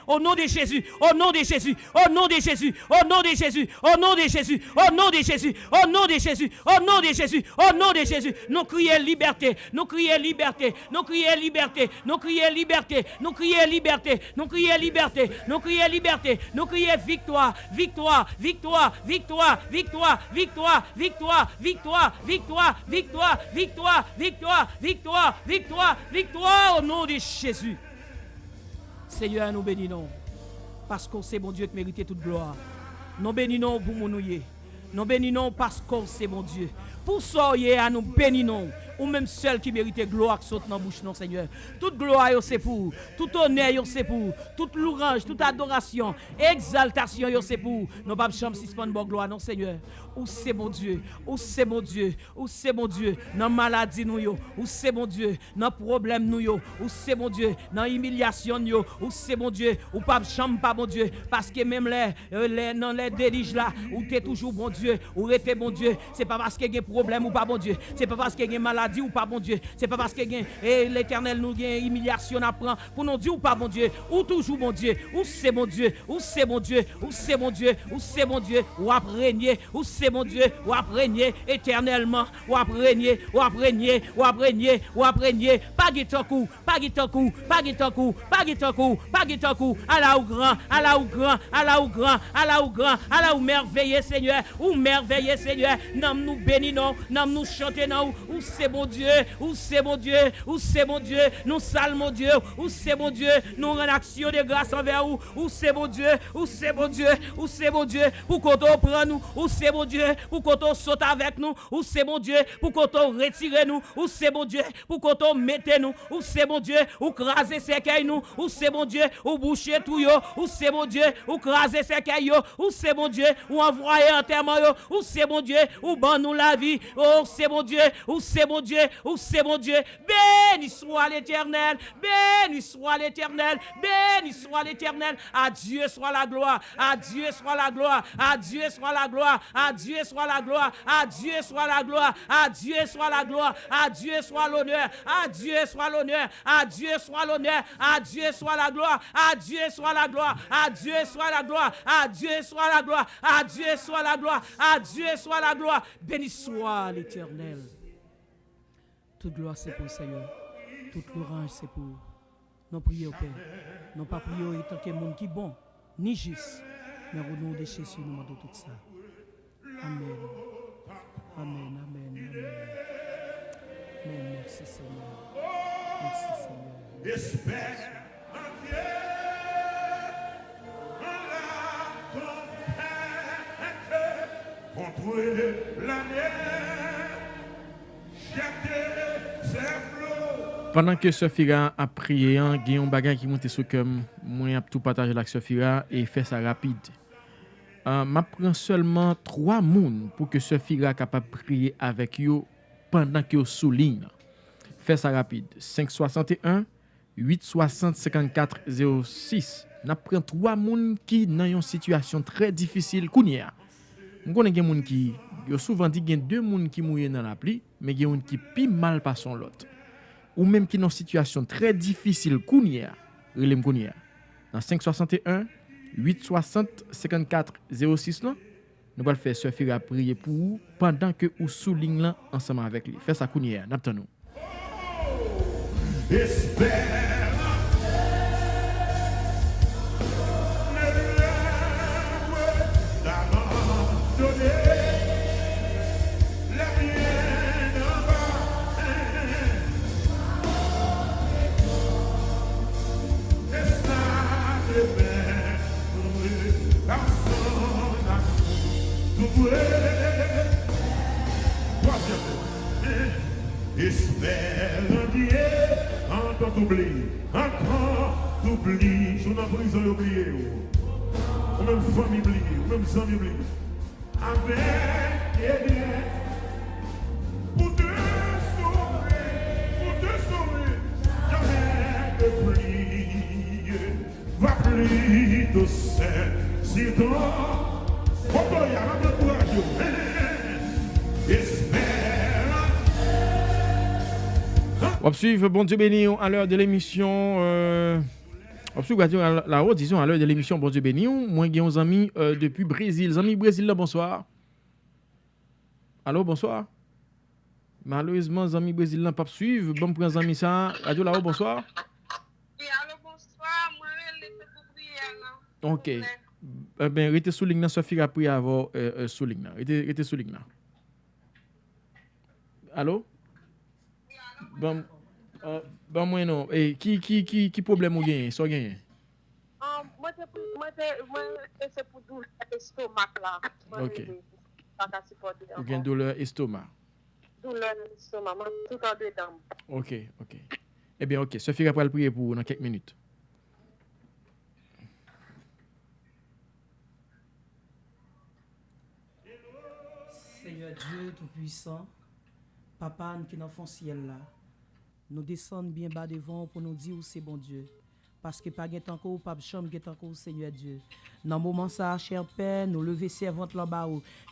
au nom de Jésus. Nous crions liberté. Nous crions victoire. Victoire au nom de Jésus. Seigneur, nous bénissons. Parce que c'est mon Dieu qui mérite toute gloire. Nous bénissons pour mon nouiller. Nous bénissons parce que c'est mon Dieu. Pour ça, nous bénissons. Ou même seul qui mérite gloire qui saute dans la bouche, non, Seigneur. Toute gloire, c'est pour. Tout honneur, c'est pour. Toute louange, toute adoration, exaltation, c'est pour. Nous ne pouvons pas suspendre gloire, non, Seigneur. Ou c'est mon Dieu. Dans maladie, nous, ou c'est mon Dieu. Dans problème, nous, ou c'est mon Dieu. Dans humiliation, nous, ou c'est mon Dieu. Ou pas pas mon Dieu. Parce que même dans les déliges là, ou tu es toujours bon Dieu, ou tu es bon Dieu. C'est pas parce qu'il y a un problème ou pas bon Dieu. C'est pas parce qu'il y a une maladie ou pas bon Dieu. C'est pas parce que l'Éternel nous gagne humiliation apprend pour nous dire ou pas bon Dieu, ou toujours bon Dieu, ou c'est bon Dieu, ou c'est bon Dieu, ou c'est bon Dieu, ou c'est bon Dieu, ou à régner, ou c'est bon Dieu, ou à régner éternellement, ou à régner, pas guitancou, à la ou grand, ou merveilleux Seigneur, nam nous bénissons, nam nous chantons, ou c'est bon Dieu, nous saluons Dieu, ou c'est bon Dieu, nous rendons action de grâce envers vous, ou c'est bon Dieu, pour qu'on prenne nous, ou c'est bon Dieu, pour qu'on saute avec nous, ou c'est bon Dieu, pour qu'on retire nous, ou c'est bon Dieu, pour qu'on mette nous, ou c'est bon Dieu, ou craser ses cailles nous, ou c'est bon Dieu, ou boucher tout yo, ou c'est bon Dieu, ou craser ses cailles ou c'est bon Dieu, ou envoyer enterrement yo, ou c'est bon Dieu, ou ban nous la vie, oh c'est bon Dieu, ou c'est bon Dieu, béni soit l'Éternel, à Dieu soit la gloire, à Dieu soit l'honneur, à Dieu soit la gloire, béni soit l'Éternel. Toute gloire c'est pour le Seigneur. Toute louange c'est pour. Nous prions au Père. Nous pas prions en tant que monde qui bon, ni juste. Mais au nom de Jésus, nous demandons tout ça. Amen. Merci Seigneur. Espère en Dieu, contre l'année. Pendant que Sophia a prié, il y a un bagage qui monte sur le cœur. Moi, je tout partager avec Sophia et faire ça rapide. Je prends seulement 3 personnes pour que Sophia soit capable de prier avec eux pendant que vous souligne. Fais ça rapide. 561 860 54 06. Je prends 3 personnes qui sont dans une situation très difficile. Je connais des gens qui souvent dit qu'il y a 2 personnes qui mourent dans la pluie, mais il y a des gens qui pi mal passent l'autre. Ou même qui sont dans une situation très difficile, relève Kounia. Dans 561 860 54 06, nous allons faire Sophia à prier pour vous pendant que vous soulignez là ensemble avec lui. Fais ça Kounia, n'attendons. Espère en Dieu, encore t'oublie, encore t'oublie, je n'en prison oublié, ou même famille oubliée, ou même amis oubliés, avec et bien, pour te sauver, jamais te plier, va plus de sein, si toi, pourquoi il y a un peu de courage, espère. On va suivre Bon Dieu béni à l'heure de l'émission. On va suivre la haute, disons, à l'heure de l'émission Bon Dieu béni. Moi, j'ai un ami depuis Brésil. Amis Brésil, là, bonsoir. Allô, bonsoir. Malheureusement, les amis Brésil, là, pas suivre. Bon, pour les amis, ça. Radio là-haut, bonsoir. Oui, allô, bonsoir. Moi, je suis pour prier, là. Ok. Ben, restez sous ligne, Sophie a pris avant sous ligne. Restez sous ligne. Allô? Bon, moi non. Et qui problème ou gagne? So gagne? Moi c'est pour douleur estomac là. OK. Pas qu'à supporter. Ou gagne douleur estomac. Douleur estomac, moi tout en dedans. OK. Eh bien, OK. Sophie va le prier pour dans quelques minutes. Seigneur Dieu Tout-Puissant, Papa qui est dans le ciel là, nous descendons bien bas devant pour nous dire où c'est bon Dieu. Parce que pas encore, pas de chambre, encore, Seigneur Dieu. Dans le moment ça, cher Père, nous lever servante là-bas,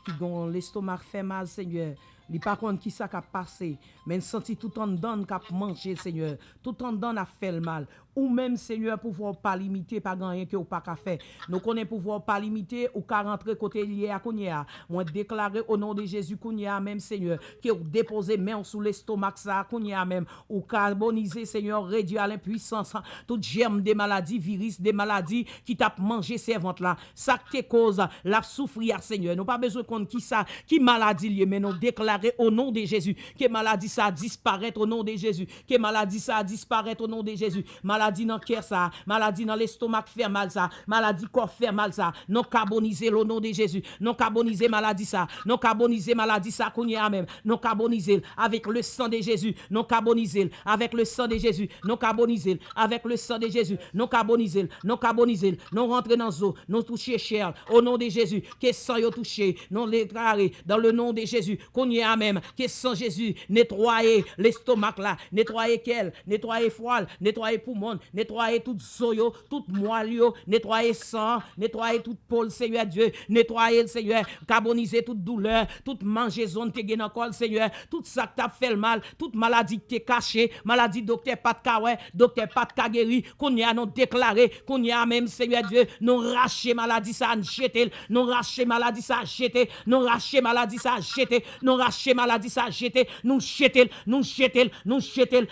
qui ont l'estomac fait mal, Seigneur. Li pas contre qui ça qu'a passé, mais senti tout en dedans qu'a manger, Seigneur. Tout en dedans a fait le mal. Ou même, Seigneur, pouvoir pas limiter, pas rien que ou pas qu'à faire. Nous connaissons pouvoir pas limiter ou qu'à rentrer côté lié à Kounia. Moi déclarer au nom de Jésus Kounia même, Seigneur, que ou déposer main sous l'estomac ça Kounia même, ou carboniser, Seigneur, réduire à l'impuissance tout germe des maladies, virus des maladies qui t'a mangé servante là. Ça te cause la souffrir, Seigneur. Nous pas besoin qu'on qui ça, qui maladie lié, mais nous déclarer au nom de Jésus que maladie ça disparaître au nom de Jésus, que maladie ça disparaître au nom de Jésus. Maladie dans cœur ça, maladie dans l'estomac fait mal ça, maladie corps fait mal ça. Non carboniser au nom de Jésus, non carboniser maladie ça, non carboniser maladie ça qu'on y a même, non carboniser avec le sang de Jésus, non carboniser avec le sang de Jésus, non carboniser avec le sang de Jésus, non carboniser, non rentrer dans eau, non toucher chair au nom de Jésus, que sang yo touché, non déclarer dans le nom de Jésus qu'on y a même, que sang Jésus nettoyer l'estomac là, nettoyer quel, nettoyer foie, nettoyer poumon, nettoyer tout soyo, tout moelle, nettoyer sang, nettoyer toute peau, Seigneur Dieu, nettoyer le Seigneur, carboniser toute douleur, toute mangeaison te gen encore, Seigneur, tout ça que t'a fait le mal, toute maladie que t'es caché, maladie docteur pas de kawè, docteur pas de guéri, qu'on y a non déclaré, qu'on y a même, Seigneur Dieu, non raché maladie ça jeter, non raché maladie ça jeter, non raché maladie ça jeter, non raché maladie ça jeter, nous jeter,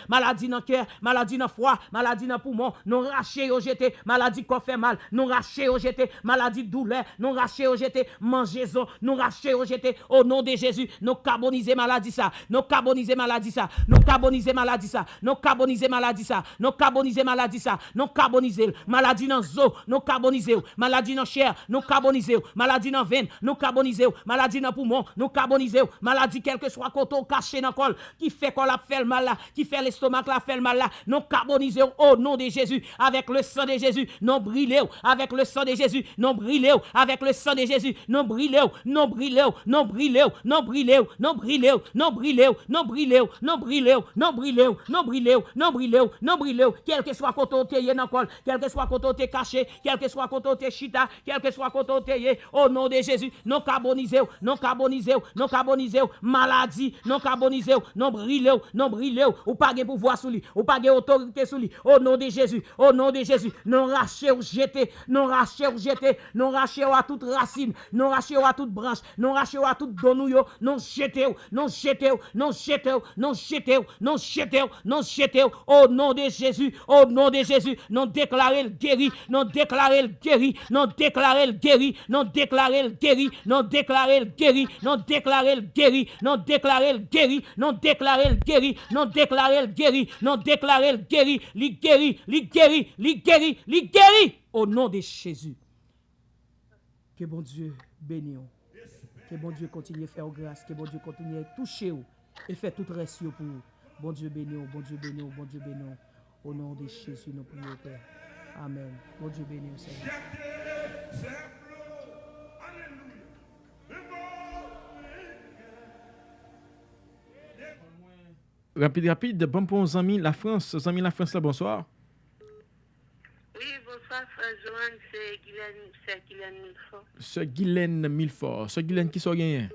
maladie dans cœur, maladie dans foie, maladie dans poumon, non raché au jeter, maladie qu'on fait mal, non raché au jeter, maladie douleur, non raché au jeter, mangeaison, non raché au jeter, au nom de Jésus, non carboniser maladie ça, non carboniser maladie ça, non carboniser maladie ça, non carboniser maladie ça, non carboniser maladie ça, non carboniser maladie dans zo, non carboniser maladie dans chair, non carboniser maladie dans veine, non carboniser maladie dans poumon, non carboniser maladie quel que soit côté caché dans col qui fait qu'on la fait le mal là, qui fait l'estomac la fait le mal là, non carboniser au nom de Jésus avec le sang de Jésus, non brûler avec le sang de Jésus, non brûler avec le sang de Jésus, non brûler, non brûler, non brûler, non brûler, non brûler, non brûler, non brûler, non brûler, non brûler, non brûler, non brûler, non brûler, quel que soit côté t'es dans col, quel que soit côté t'es caché, quel que soit côté t'es chita, quel que soit côté t'es au nom de Jésus, non carboniser, non carboniser, non carboniser, maladie, non carboniser, non brûler, non brûler, ou pas de pouvoir sur lui, ou pas de autorité sur lui, au nom de Jésus, au nom de Jésus, non racher ou jeter, non racher ou jeter, non racher à toute racine, non racher à toute branche, non racher à toute donouyo, non jeter, non jeter, non jeter, non jeter, non jeter, non jeter, au nom de Jésus, au nom de Jésus, non déclarer le guéri, non déclarer le guéri, non déclarer le guéri, non déclarer le guéri, non déclarer le guéri, non déclarer le guéri, non déclarer le guéri, non déclarer le guéri, non déclarer le guéri, non déclarer le guéri, li guéri, li guéri, li guéri, li guéri. Au nom de Jésus. Que bon Dieu bénisse. Que bon Dieu continue à faire grâce. Que bon Dieu continue à toucher et faire tout reste pour vous. Bon Dieu bénisse, bon Dieu bénisse, bon Dieu bénisse. Au nom de Jésus, nous prions, Père. Amen. Bon Dieu bénisse, Seigneur. Rapide, bon pour nos amis la France. Nos amis la France, là, bonsoir. Oui, bonsoir, frère Joanne, c'est Guylaine Milfort. Sœur Guylaine Milfort. Sœur Guylaine, qui sont gagnés?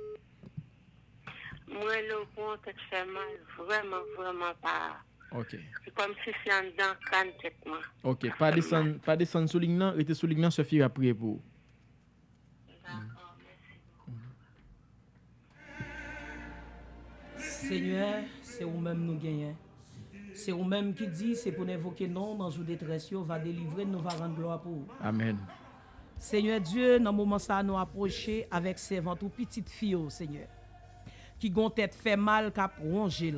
Moi, le compte fait mal, vraiment pas. Ok. C'est comme si c'est en dedans, crâne tête, moi. Ok, pas descendre sous ligne, rester sous ligne, Sophie a prié pour. D'accord, merci. Seigneur, c'est vous-même nous gagnons. C'est vous-même qui dit, c'est pour invoquer non dans jour détresse, va délivrer, nous va rendre gloire pour vous. Amen. Seigneur Dieu, dans le moment ça nous approcher avec servante ou petite fille, Seigneur, qui gon tête fait mal qu'a rongé,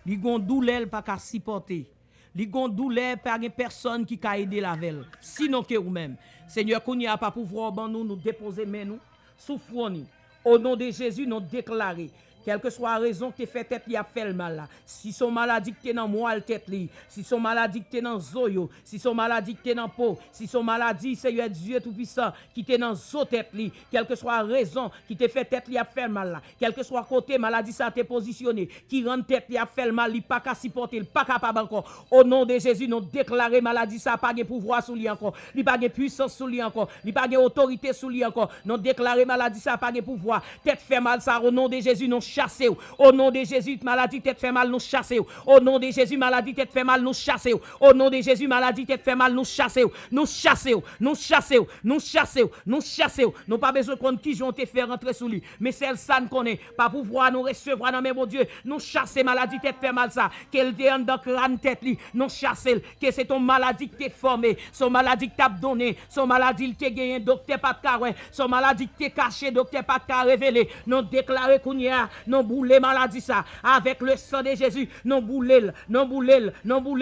li gon douleur pas qu'à supporter, li gon douleur pas gen personne qui ka aider la velle, sinon que vous-même. Seigneur, qu'on y a pas pouvoir ban nous déposer mais nous souffrons. Au nom de Jésus, nous déclarer quelle que soit la raison que tu fais tête, il a fait le mal là. Si son maladie que tu dans moelle tête li, si son maladie que tu dans zoyo, si son maladie que tu dans peau, si son maladie Seigneur Dieu tout puissant qui te dans zo tête li, quelle que soit la raison qui te fait tête il a fait le mal là. Quel que soit côté maladie ça t'est positionné, qui rend tête il a fait le mal, il pas capable supporter, il pas capable encore. Au nom de Jésus, nous déclarer maladie ça pas de pouvoir sur lui encore, il pas de puissance sur lui encore, il pas de autorité sur lui encore. Nous déclarer maladie ça pas de pouvoir. Tête fait mal ça au nom de Jésus, nous chasser. Au nom de Jésus, maladie tête fait mal, nous chasser. Au nom de Jésus, maladie tête fait mal, nous chasser. Au nom de Jésus, maladie tête fait mal, nous chasser. Nous chasser, nous chasser, nous chasser, nous chasser. Nous pas besoin qu'on qui j'ont te fait rentrer sous lui, mais celle ça ne connaît pas pouvoir nous recevoir dans mon Dieu. Nous chasser maladie tête fait mal ça, qu'elle te en dans crâne tête li, nous chasser que c'est ton maladie qui t'est formé, son maladie qui t'a donné, son maladie qui t'a gagné docteur pas de carré, son maladie qui t'est caché docteur pas de révélé. Nous déclarer qu'on y a, nous bouler maladie ça avec le sang de Jésus, nous bouler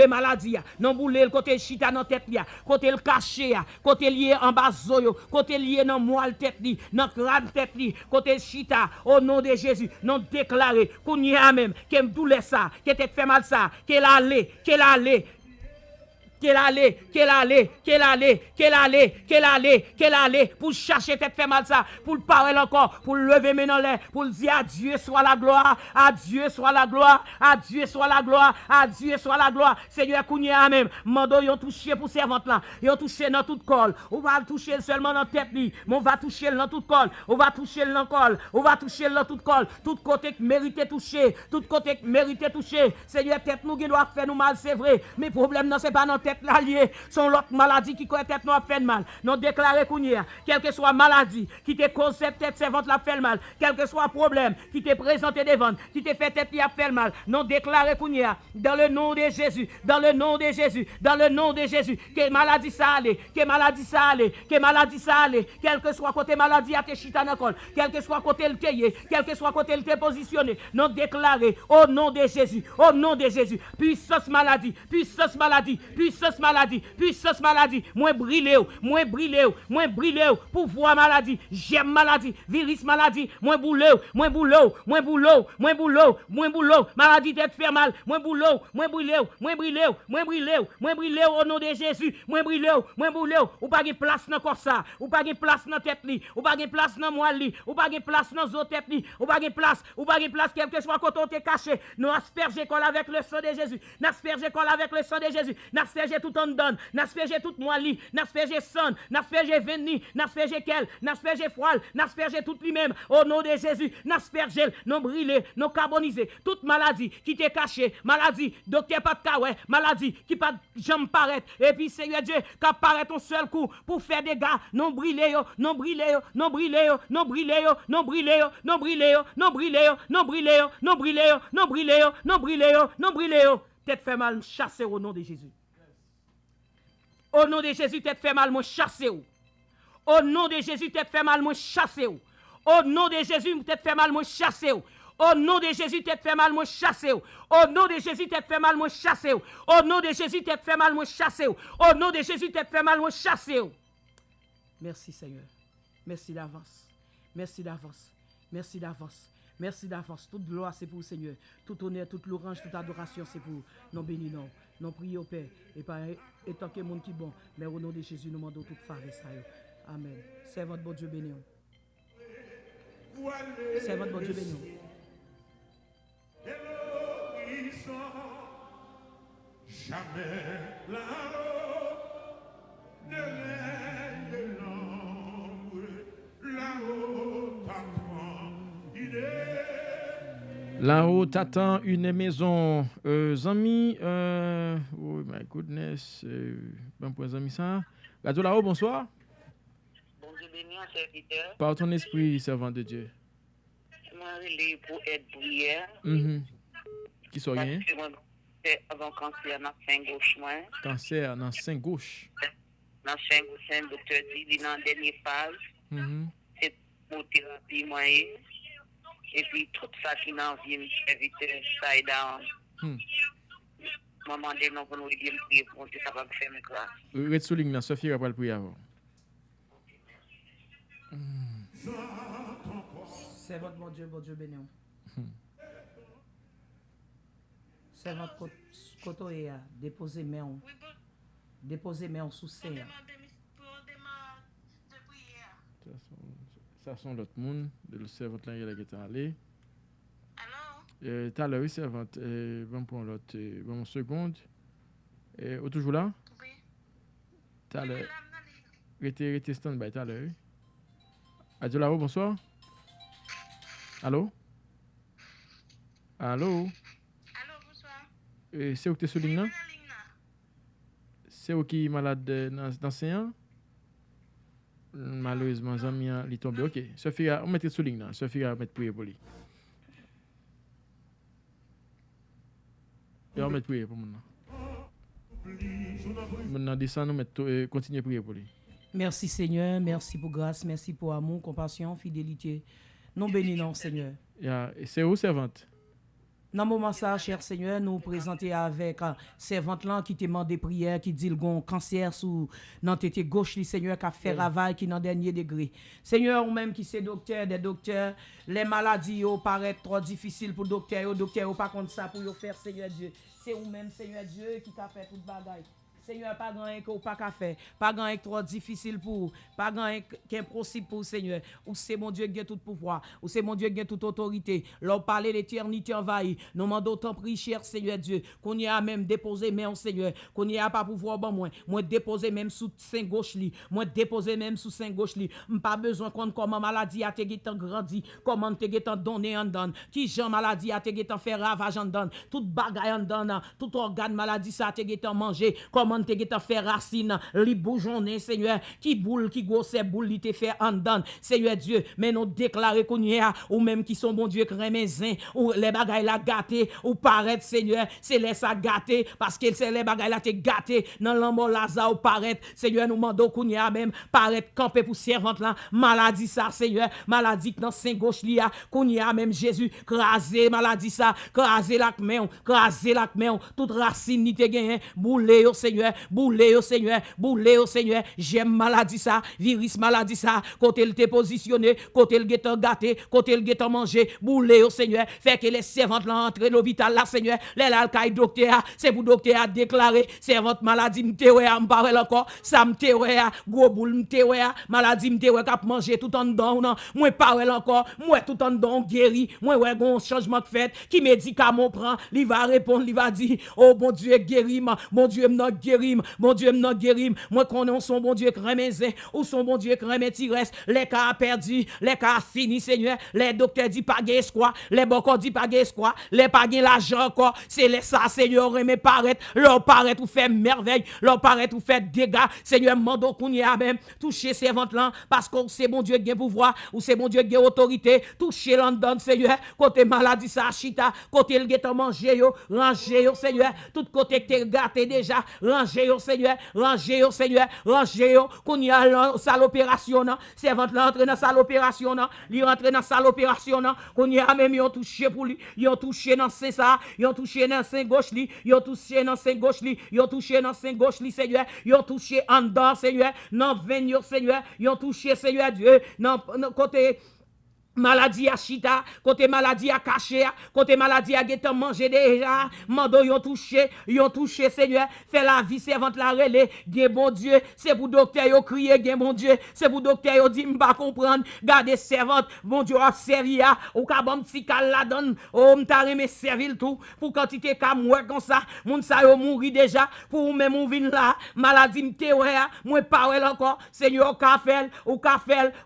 maladie, nous bouler côté chita dans tête li, côté le caché, côté lié en bas zoyo, côté lié dans moelle tête li, dans crâne tête li, côté chita au nom de Jésus, nous déclarer qu'on y a même qu'elle douleur ça, qu'elle tête fait mal ça, qu'elle allait pour chercher tête fait mal ça, pour parler encore, pour lever maintenant l'air, pour dire à Dieu soit la gloire, à Dieu soit la gloire, à Dieu soit la gloire, à Dieu soit la gloire. Seigneur Kounia même, mando yon touché pour servante là, yon touché dans toute col, on va toucher seulement dans tête li, mais on va toucher dans toute col, on va toucher dans col, on va toucher dans toute col, tout côté mérité toucher, tout côté mérité toucher. Seigneur tête nous qui doit faire nous mal, c'est vrai, mais problème non c'est pas dans tête là lié, son l'autre maladie qui connaît tête nous a fait mal. Nous déclarer Kounia, quelle que soit maladie qui te cause tête servante la fait mal, quel que soit problème qui te présenté devant, qui te fait tête a fait mal. Nous déclarer Kounia dans le nom de Jésus, dans le nom de Jésus, dans le nom de Jésus, que maladie ça allait, que maladie ça allait, que maladie ça allait, quel que soit côté maladie à te chita dans col, quel que soit côté le teye, quel que soit côté le te positionné, nous déclarer au nom de Jésus, au nom de Jésus, puissance maladie, puissance maladie, puissance maladie, puissance maladie, moins brûlé, pouvoir maladie, j'aime maladie, virus maladie, moins boulot, maladie tête fait mal, moins boulot, au nom de Jésus, moins brûlé, ou pas de place dans corps ça, ou pas de place dans tête li, ou pas de place dans moelle li, ou pas de place dans zo tête li, ou pas de place, quel que soit quand on te caché, nous asperger col avec le sang de Jésus, n'asperger col avec le sang de Jésus, n'asperger tout en donne, n'asperger toute moelle li, n'asperger son, n'asperger veni, n'asperger quel, n'asperger froid, n'asperger tout lui-même, au nom de Jésus, n'asperger, non brûler, non carboniser, toute maladie qui t'est cachée, maladie, docteur pas de kawé, maladie qui pas jambe paraître, et puis Seigneur Dieu, qui apparaît ton seul coup pour faire des gars, non brûler, tête fait mal, chasser au nom de Jésus. Au nom de Jésus, tête fait mal, moi chasser. Au nom de Jésus, tête fait mal, moi chasser. Au nom de Jésus, tête fait mal, moi chasser. Au nom de Jésus, tête fait mal, moi chassé. Au nom de Jésus, tête fait mal, moi chassé. Au nom de Jésus, tête fait mal, moi chassé. Au nom de Jésus, tête fait mal, moi chassé. Merci Seigneur. Merci d'avance. Merci d'avance. Merci d'avance. Merci d'avance. Toute gloire, c'est pour le Seigneur. Tout honneur, toute louange, toute adoration, c'est pour nous bénis, non. Nous prions au Père. Et pas étant que le monde qui est bon. Mais au nom de Jésus, nous demandons toute faveur. Amen. C'est votre bon Dieu béni. C'est votre bon Dieu béni. Jamais là-haut de l'air là-haut t'attend une maison. Amis, oh my goodness, bon point amis ça. Radio là-haut, bonsoir. Bon Dieu béni, serviteur. Par ton esprit, servant de Dieu. Moi, je pour être prière. Qui sont rien? C'est avant cancer dans sein gauche moi. Cancer dans sein gauche. Dans sein gauche, le docteur dit il est dans dernière phase. C'est pour thérapie moi et puis tout ça qui n'en vient serviteur ça est dans. Maman de nous pour nous dire prier pour que ça va faire mes grâces. Red souligne là, Sophie va pas le prier avant. C'est votre bon Dieu béni. C'est votre côté à déposer main. Déposer main sous serre. Ça sont l'autre monde de le servante là qui est allé. Allô? Tout à l'heure, servante, bon pour l'autre, bon seconde. Toujours là? Oui. Tout à l'heure. Restez stand-by tout à l'heure. Adieu là-haut, bonsoir. Allô? Allô? Allô, bonsoir. C'est où que tu es sur ligne là? C'est où qui est malade dans séance? Malheureusement, Zami il est tombé. Ok, Sophie, on met sur ligne là. Sophie va mettre prier pour lui. Et on met prier pour maintenant. Maintenant, descend, nous mettons continuer à prier pour lui. Merci Seigneur, merci pour grâce, merci pour amour, compassion, fidélité. Nous bénissons Seigneur. C'est où servante? Dans le moment ça, cher Seigneur, nous présenter avec servante là qui te demande des prières, qui dit le cancer sous dans tête gauche, le Seigneur qui a fait travail qui dans dernier degré. Seigneur, ou même qui c'est docteur, des docteurs, les maladies paraissent trop difficiles pour docteur pas contre ça pour yo faire Seigneur Dieu. C'est ou même Seigneur Dieu qui a fait toute bagaille. Seigneur, pas grand que ou pas qu'à faire, pas grand trop difficile pour, pas grand qu'impossible pour Seigneur. Ou c'est mon Dieu qui a tout pouvoir, ou c'est mon Dieu qui a toute autorité. Leur parler l'éternité envahie. Nous demandons tant pris cher Seigneur Dieu, qu'on y a même déposé main Seigneur, qu'on y a pas pouvoir bon moi déposer même sous sein gauche li, moi déposer même sous sein gauche li. Pas besoin comment maladie a te getan grandi, comment te getan donné en donne, qui Jean maladie a te getan fait ravage en donne, toute bagaille en donne, tout organe maladie ça te getan manger, comment te getan fait racine, li boujonné Seigneur, qui boule qui grosse boule li te fait en donne. Seigneur Dieu, mais nous déclarer qu'on y a ou même qui sont bon Dieu crémézin ou les bagaille la gâté ou paraître Seigneur, c'est laisse ça gâté parce que c'est les bagaille la te gâté dans l'amour Lazare ou paraître Seigneur nous mandons qu'on y a même paraître camper pour servante là maladie ça Seigneur, maladie dans sein gauche li a qu'on y a même Jésus craser maladie ça, craser la main, toute racine ni te gagné bouler au Seigneur, bouler au Seigneur, j'aime maladie ça, virus maladie ça, côté il te positionné, côté il getan gâté, côté il getan manger, bouler au Seigneur, fait que les servantes là entrer l'hôpital là Seigneur, les l'alcaï docteur, c'est pour docteur a déclaré servante maladie m'tewe a m'parel encore, ça m'tewe a gros boule m'tewe a maladie m'tewe k'ap manger tout en dedans non, moi parel encore, moi tout en dedans guéri, moi ouais gon changement de fait, qui médicament prend, il va répondre, il va dire oh bon Dieu guéri mon Dieu m'nan guéri, mon Dieu m'nan guéri, moi connais son bon Dieu crémézin ou son bon Dieu crémétires, les cas perdu, les cas fini Seigneur, les docteurs dit pas gain espoir, les bocos dit pas gain espoir, les pas gain l'argent encore, c'est les ça Seigneur mais paraître, leur paraître ou faire merveille, leur paraître ou faire dégâts, Seigneur mando qu'on y a même toucher servante là parce que c'est bon Dieu qui a pouvoir ou c'est bon Dieu qui a autorité, toucher l'andon Seigneur, côté maladie ça chita, côté le getan manger yo, ranger yo Seigneur, tout côté que t'es gâté déjà, rangez yo Seigneur, rangez yo Seigneur, rangez yo qu'on y a dans salle opération nan, servante là entre dans salle opération nan, li rentre dans salle opération nan, qu'on y a même yon touché pour lui, yon touché dans sein ça, yon touché dans sein gauche li, yon touché dans sein gauche li, yon touché dans sein gauche li Seigneur, yon touché en dedans Seigneur, dans veine yo Seigneur, yon touché Seigneur Dieu, dans côté maladie à chita, côté maladie à caché, côté maladie à guetan manger déjà, mando yon touché Seigneur, fait la vie servante la relé, gen bon Dieu, c'est pour docteur yo crier gen bon Dieu, c'est pour docteur yo dit m'pa comprendre, garder servante, bon Dieu a servi a, ou ka bon petit kal la donne, ou m'ta remé servil tout, pour quantité ka moué comme ça, moun sa yo mouri déjà, pour même ou vin là, maladie m'te wè, moi pa wè encore, Seigneur ka fel,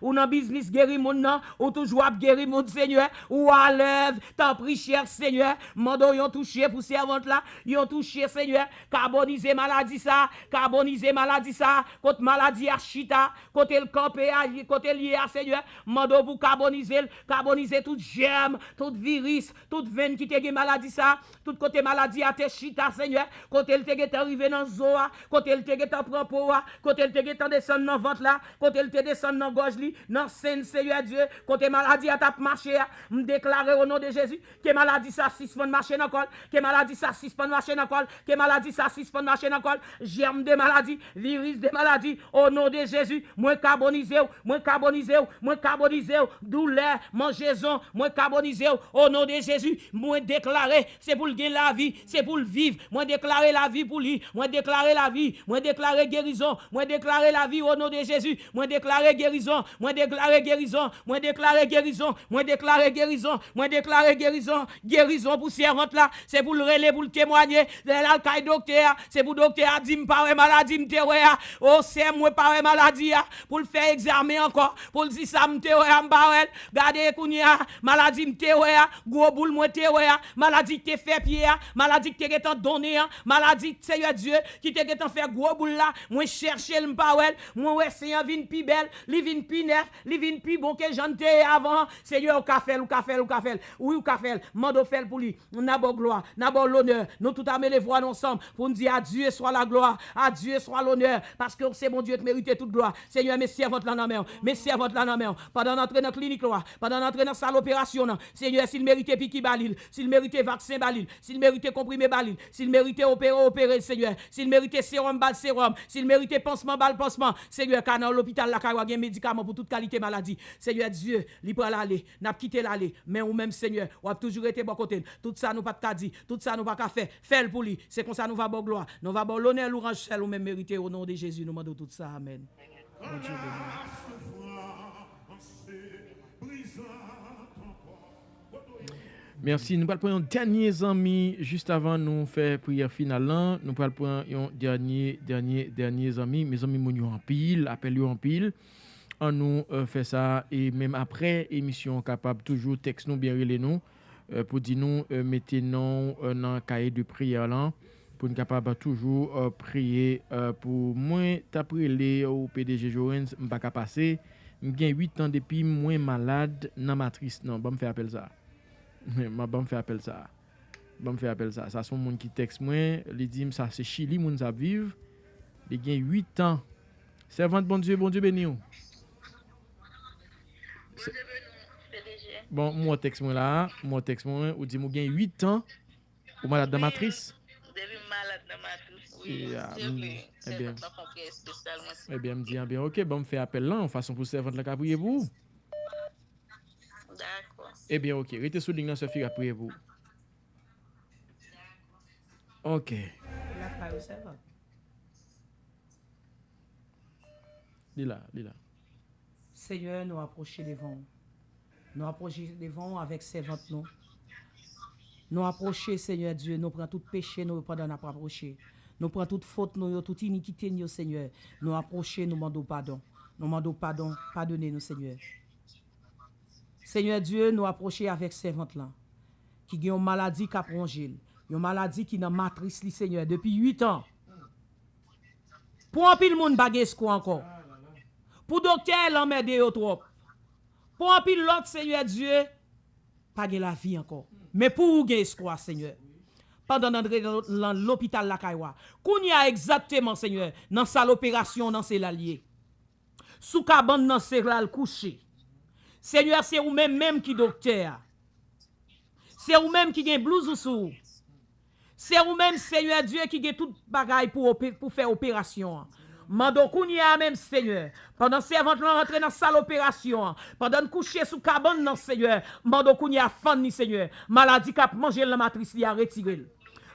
ou nan business guéri moun nan, ou toujours guéri mon Seigneur, ou à l'œuvre, t'en prie cher Seigneur, mando yon touché pour servante là, yon touché Seigneur, carboniser maladie ça, côté maladie à chita, côté le campé, côté lié à Seigneur, mando pour carboniser tout germe, tout virus, toute veine qui te gen maladie ça, tout côté maladie à te chita Seigneur, côté le te gen arrivé dans zoa, côté le te gen prend poa, côté le te gen descend dans ventre là, côté le te descend dans gorge li, dans scène Seigneur Dieu, côté maladie à tape marché, me déclarer au nom de Jésus que maladie ça suspend marcher dans col, que maladie ça suspend marcher dans col, que maladie ça suspend marcher dans col, germe de maladie, virus de maladie au nom de Jésus, moi carbonisé, douleur, mangeaison, moi carbonisé au nom de Jésus, moi déclarer c'est pour gagner la vie, c'est pour le vivre, moi déclarer la vie pour lui, moi déclarer la vie, moi déclarer guérison, moi déclarer la vie au nom de Jésus, moi déclarer guérison, moi déclarer guérison, moi déclarer guérison, moi déclarer guérison, guérison pour servante là, c'est pour le relais, pour le témoigner, l'alcaï docteur, c'est pour docteur a dit m'pa maladie m'te wè, oh c'est moi pas maladie pour le faire examen encore, pour le dire ça m'te wè m'pa wè, gardez kounya, maladie m'te wè, gros boule moi te wè, maladie qui te fait pied, maladie qui te getan donné, maladie Seigneur Dieu qui te getan fait gros boule là, moi chercher m'pa wè, moi ouais Seigneur vinn pi belle, li vinn pi neuf, li vinn pi bon que j'ante avant, Seigneur ou ka fel, oui ou ka fel, mando fel pour lui, n'a bon gloire, n'a bon l'honneur, nous tout amener les voix ensemble pour nous dire à Dieu soit la gloire, à Dieu soit l'honneur, parce que c'est mon Dieu qui mérite toute gloire. Seigneur, mes servantes là dans main, pendant d'entrer dans la clinique là, pendant d'entrer dans la salle opération, Seigneur, s'il méritait piqui balil, s'il méritait vaccin balil, s'il méritait comprimé balil, s'il méritait opérer, Seigneur, s'il méritait sérum bal sérum, s'il méritait pansement bal pansement, Seigneur, car dans l'hôpital la carwa gen médicament pour toute qualité maladie. Seigneur Dieu, li pral aller, n'a quitté l'aller, mais ou même Seigneur, ou a toujours été bon côté. Tout ça nous pas ta dit, tout ça nous pas ka faire, faire pour lui. C'est comme ça nous va bon gloire, nous va bon l'honneur, l'orange seul ou même mérité au nom de Jésus, nous demandons tout ça. Amen. Bon Dieu merci. Nous allons prendre un dernier ami juste avant nous faire prière finale. Nous allons prendre un dernier ami. Mes amis m'ont en pile, appelle en pile. On nous fait ça et même après émission capable toujours texte nous bien relé nous pour dire nous mettez nous dans cahier de prière là pour nous capable toujours prier pour moi t'après les au PDG Joens m'pas ka passer m'gain 8 ans depuis moins malade dans matrice non bon me faire appel ça. Bon me faire appel ça. Ça sont monde qui texte moi, li dit ça c'est Chili moun ça vivre. Il gain 8 ans. Servante bon Dieu béni ou. Bon, moi texte moi ou dit moi gain 8 ans ou malade dans matrice. Malade dans matrice. Oui. Eh bien me dit bien OK, bon me fait appel là en façon pour servante la prier pour vous. D'accord. Eh bien OK, restez sous ligne dans ce fil à prier pour vous. OK. La parole servante. Lila. Seigneur, nous approcher devant. Nous approcher devant avec servante nous. Nous approcher Seigneur Dieu, nous prend tout péché nous pendant nous approcher. Nous prend toute faute nous, toute iniquité nous Seigneur. Nous approcher, nous demandons pardon. Nous demandons pardon, pardonnez-nous Seigneur. Seigneur Dieu, nous approcher avec servante là qui a une maladie qui a prongé, une maladie qui dans matrice li Seigneur depuis 8 ans. Pour un pile monde bagay espoir encore. Pour docteur l'emmerde yo trop. Pour un pile l'autre Seigneur Dieu pas la vie encore. Mais pour ou gen espoir Seigneur. pendant d'entrer dans l'hôpital la Kaiwa. Qu'on y a exactement, Seigneur, dans sa l'opération, dans ses l'allié. Sous cabane, dans ses là le coucher. Seigneur, c'est vous-même qui docteur. C'est vous-même qui gagne blouse ou sous. C'est vous-même, Seigneur Dieu, qui gagne tout bagaille pour faire opération. Mando kounya même Seigneur. Pendant servante là rentrer dans salle opération, pendant coucher sous cabane non Seigneur. Mando kounya fan Seigneur. Maladie k'ap manger la matrice li a retirer.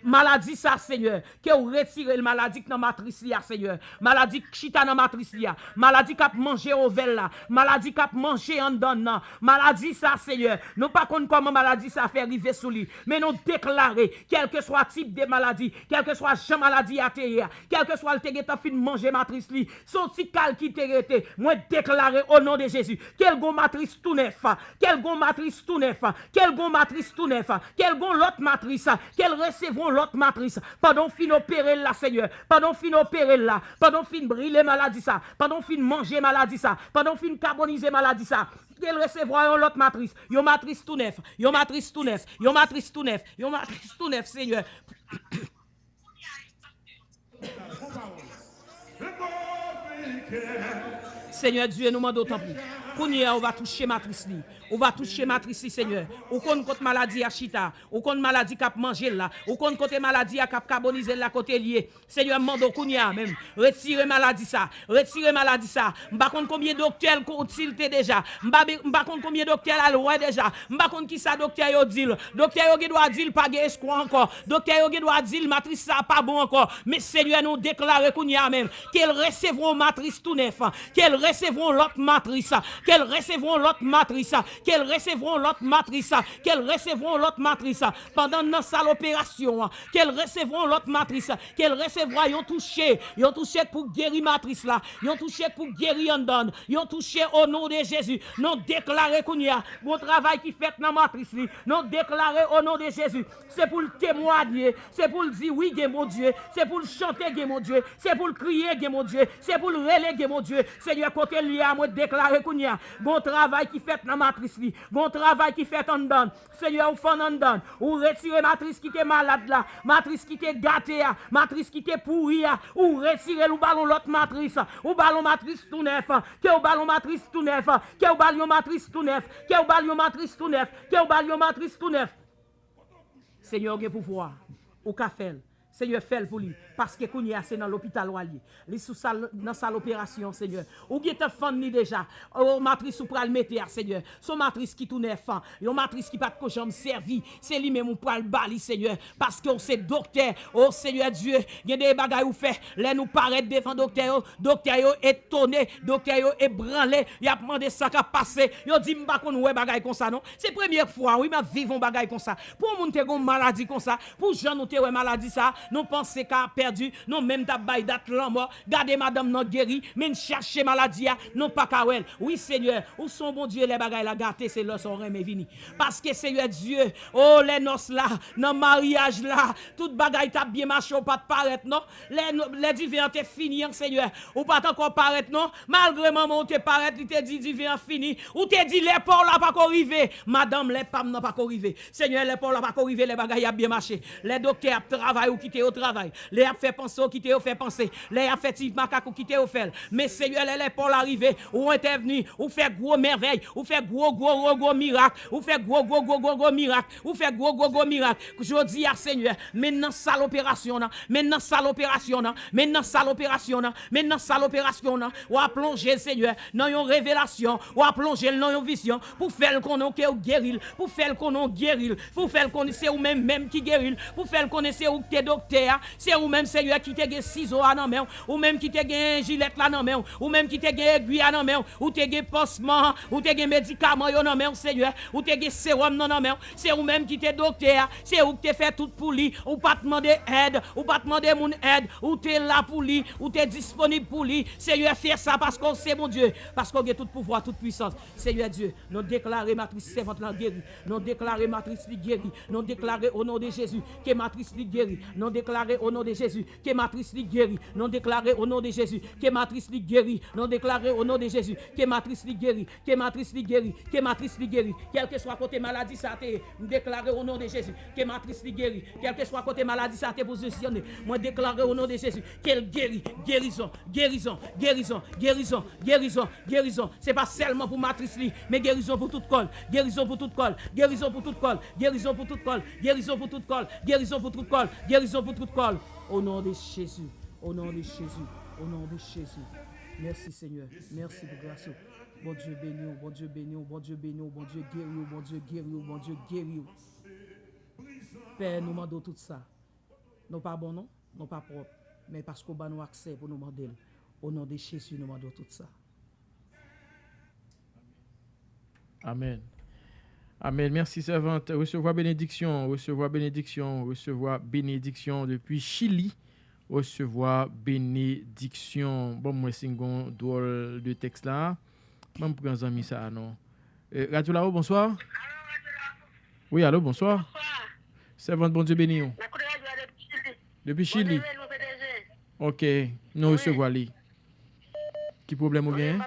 Maladie ça Seigneur, que ou retirer le maladie dans matrice li a Seigneur. Maladie chita dans matrice li a. Maladie k'ap manger ovel là. Maladie k'ap manger en dedans. Maladie ça Seigneur. Nous pas connait comment maladie ça fait arriver sous lui, mais nous déclarer quel que soit type de maladie, quel que soit genre maladie à terre, quel que soit le te fin manger matrice li, son petit cal qui te rete, moi déclarer au nom de Jésus, quel gon matrice tout neuf, quel gon matrice tout neuf, quel gon matrice tout neuf, quel gon l'autre matrice, quel recevront l'autre matrice, pendant fin opérer là Seigneur, pendant fin opérer là, pendant fin brûler maladie ça, pendant fin manger maladie ça, pendant fin carboniser maladie ça, qu'elle recevra l'autre matrice, yon matrice tout neuf, yon matrice tout neuf, yon matrice tout neuf, yon matrice tout neuf Seigneur. Seigneur Dieu, nous demandons tant plus. On va toucher matrice li. On va toucher matrice Seigneur. Ou kon côté maladie à chita, ou kon maladie k'ap manger là, ou kon côté maladie à k'ap carboniser là côté lié. Seigneur mando kounya même. Retirer maladie ça. Retirer maladie ça. M'pa konn combien docteur consulté déjà. M'pa konn combien docteur a loin déjà. M'pa konn qui ça docteur yo dit. Docteur yo doit dire pas gen espoir encore. Docteur yo doit dire matrice ça pas bon encore. Mais Seigneur nous déclare kounya même qu'elle recevront matrice tout neuf. Qu'elle recevront l'autre matrice. Qu'elles recevront l'autre matrice, qu'elles recevront l'autre matrice, qu'elles recevront l'autre matrice pendant notre salle opération, qu'elles recevront l'autre matrice, qu'elles recevront, ils ont touché pour guérir matrice là, ils ont touché pour guérir en donne, ils ont touché au nom de Jésus, nous déclarer qu'on y a bon travail qui fait dans matrice, nous déclarer au nom de Jésus, c'est pour le témoigner, c'est pour le dire oui, mon Dieu, c'est pour le chanter, mon Dieu, c'est pour le crier, mon Dieu, c'est pour le reléguer, mon Dieu, Seigneur, côté lui à moi déclarer qu'on y a bon travail qui fait dans matrice li, bon travail qui fait en dedans. Seigneur, ou fan en dedans, ou retirer matrice qui était malade là, matrice qui était gâtée, matrice qui était pourrie, ou retirer ou ballon l'autre matrice, ou ballon matrice tout neuf, que ou ballon matrice tout neuf, que ou ballon matrice tout neuf, que ou ballon matrice tout neuf, que ou ballon matrice tout neuf. Seigneur, vous pouvoir, ou ka fait. Seigneur, fais-le pour lui. Parce que qu'on y a, c'est dans l'hôpital Walier. Les sous dans sa l'opération, Seigneur. Ou qui est fan ni déjà. Oh, matrice ou pral mettre, Seigneur. Son matrice qui tourne fan. Yon matrice qui pas de jambe servi. C'est lui-même ou pral bali, Seigneur. Parce que c'est docteur. Oh, Seigneur Dieu. Il y a des bagailles ou fait. Là, nous paraît devant docteur. Docteur yo étonné. Docteur yo ébranlé. Il a demandé ça qu'a passé. Yo dit, m'pa kon ouais bagaille comme ça, non? C'est première fois, oui, mais vivons bagaille comme ça. Pour moun te gon maladie comme ça. Pour gens nous te ouais maladie ça. Nous pensons qu'à perdu, nous même ta bail date la mort, gardez madame non guéri, mais chercher maladie, non pas kawel. Oui Seigneur, où sont bon Dieu les bagailles la gâté, c'est là son remè vini. Parce que Seigneur Dieu, oh les noces là, dans mariage là, toute bagaille t'a bien marché, ou pas de paraître non, les divins t'es fini Seigneur, ou pas encore paraître non, malgré maman ou te paraître, il te dit divin fini, ou te dit les ports là pas arrivé, madame les pam n'a pas arrivé. Seigneur les ports là pas arrivé, les bagailles a bien marché. Les docteurs travaillent ou quitter au travail. Les a fait penser au quitter au fait penser. Les a fait tif macaque ou quitter au fait. Mais Seigneur les pour l'arrivée ou intervenir ou faire gros merveille ou faire gros miracle ou faire gros miracle ou faire gros miracle. Je dis à Seigneur, maintenant ça l'opération là, maintenant ça l'opération là, maintenant ça l'opération là, maintenant ça l'opération là, ou à plonger Seigneur dans une révélation, ou à plonger dans une vision pour faire qu'on ait guérir, pour faire qu'on guérir, pour faire qu'on c'est ou même qui guérir, pour faire qu'on c'est ou t'es docteur, c'est ou même Seigneur qui te gen ciseaux dans main, ou même qui te gen gilet là dans main, ou même qui te gen aiguille dans main, ou te gen pansement, ou te gen médicament dans main Seigneur, ou te gen sérum dans main, c'est ou même qui te docteur, c'est ou te fait tout pour lui, ou pas demander aide, ou pas demander mon aide, ou te là pour lui, ou te disponible pour lui. Seigneur fait ça parce qu'on c'est mon Dieu, parce qu'on a tout pouvoir, toute puissance. Seigneur Dieu, nous déclarer matrice servante la guérie, nous déclarer matrice li guérie, nous déclarer au nom de Jésus que matrice li guérie, nous déclarons au nom de Jésus que matrice li guéri. Nous déclarons au nom de Jésus que matrice li guéri. Nous déclarons au nom de Jésus que matrice li guéri, que matrice li guéri, que matrice li guéri. Quel que soit côté maladie ça te, nous déclarons au nom de Jésus que matrice li guéri. Quel que soit côté maladie ça te positionné. Moi déclarer au nom de Jésus qu'elle guérit, guérison, guérison, guérison, guérison, guérison, guérison. C'est pas seulement pour matrice li, mais guérison pour toute col, guérison pour toute col, guérison pour toute col, guérison pour toute col, guérison pour toute col, guérison pour toute col, guérison pour toute col. Au nom de Jésus, au nom de Jésus, au nom de Jésus. Merci Seigneur, merci de grâce. Bon Dieu béni, bon Dieu béni, bon Dieu béni, bon Dieu guéri, bon Dieu guéri, bon Dieu guéri. Père, nous demandons tout ça. Non pas bon, non, non pas propre, mais parce qu'on a nous accès pour nous demander. Au nom de Jésus, nous demandons tout ça. Amen. Amen. Merci, servante. Recevoir bénédiction, recevoir bénédiction, recevoir bénédiction depuis Chili. Recevoir bénédiction. Bon, moi, c'est un drôle de texte là. Je vais prendre un ami ça, non. Radio là-haut, bonsoir. Oui, allô, bonsoir. Bonsoir. Servante, bon Dieu béni. Depuis Chili. Ok, nous recevons lui. Qui problème ou bien?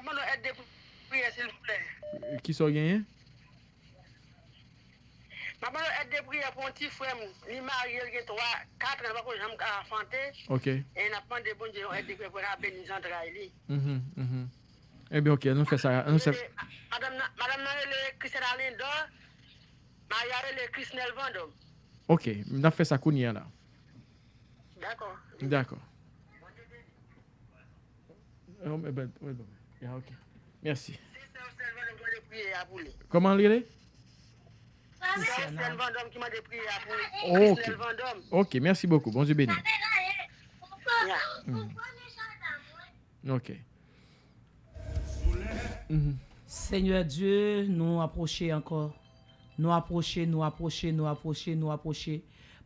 Qui sont gagnés? Maman aide de prière pour un petit frère, il marié, il a 3, 4 ans, il a enfanté. OK. Et il a demandé bon Dieu aide de prière pour la bénédiction de Raïli. Eh bien, OK, nous faisons ça. Madame Christelle Alindo, Maria Christelle Vendôme. OK, nous faisons ça Kounia là. D'accord. D'accord. OK. Merci. Comment lire? OK. OK, merci beaucoup. Bon Dieu béni. OK. Seigneur Dieu, nous approcher encore. Nous approcher.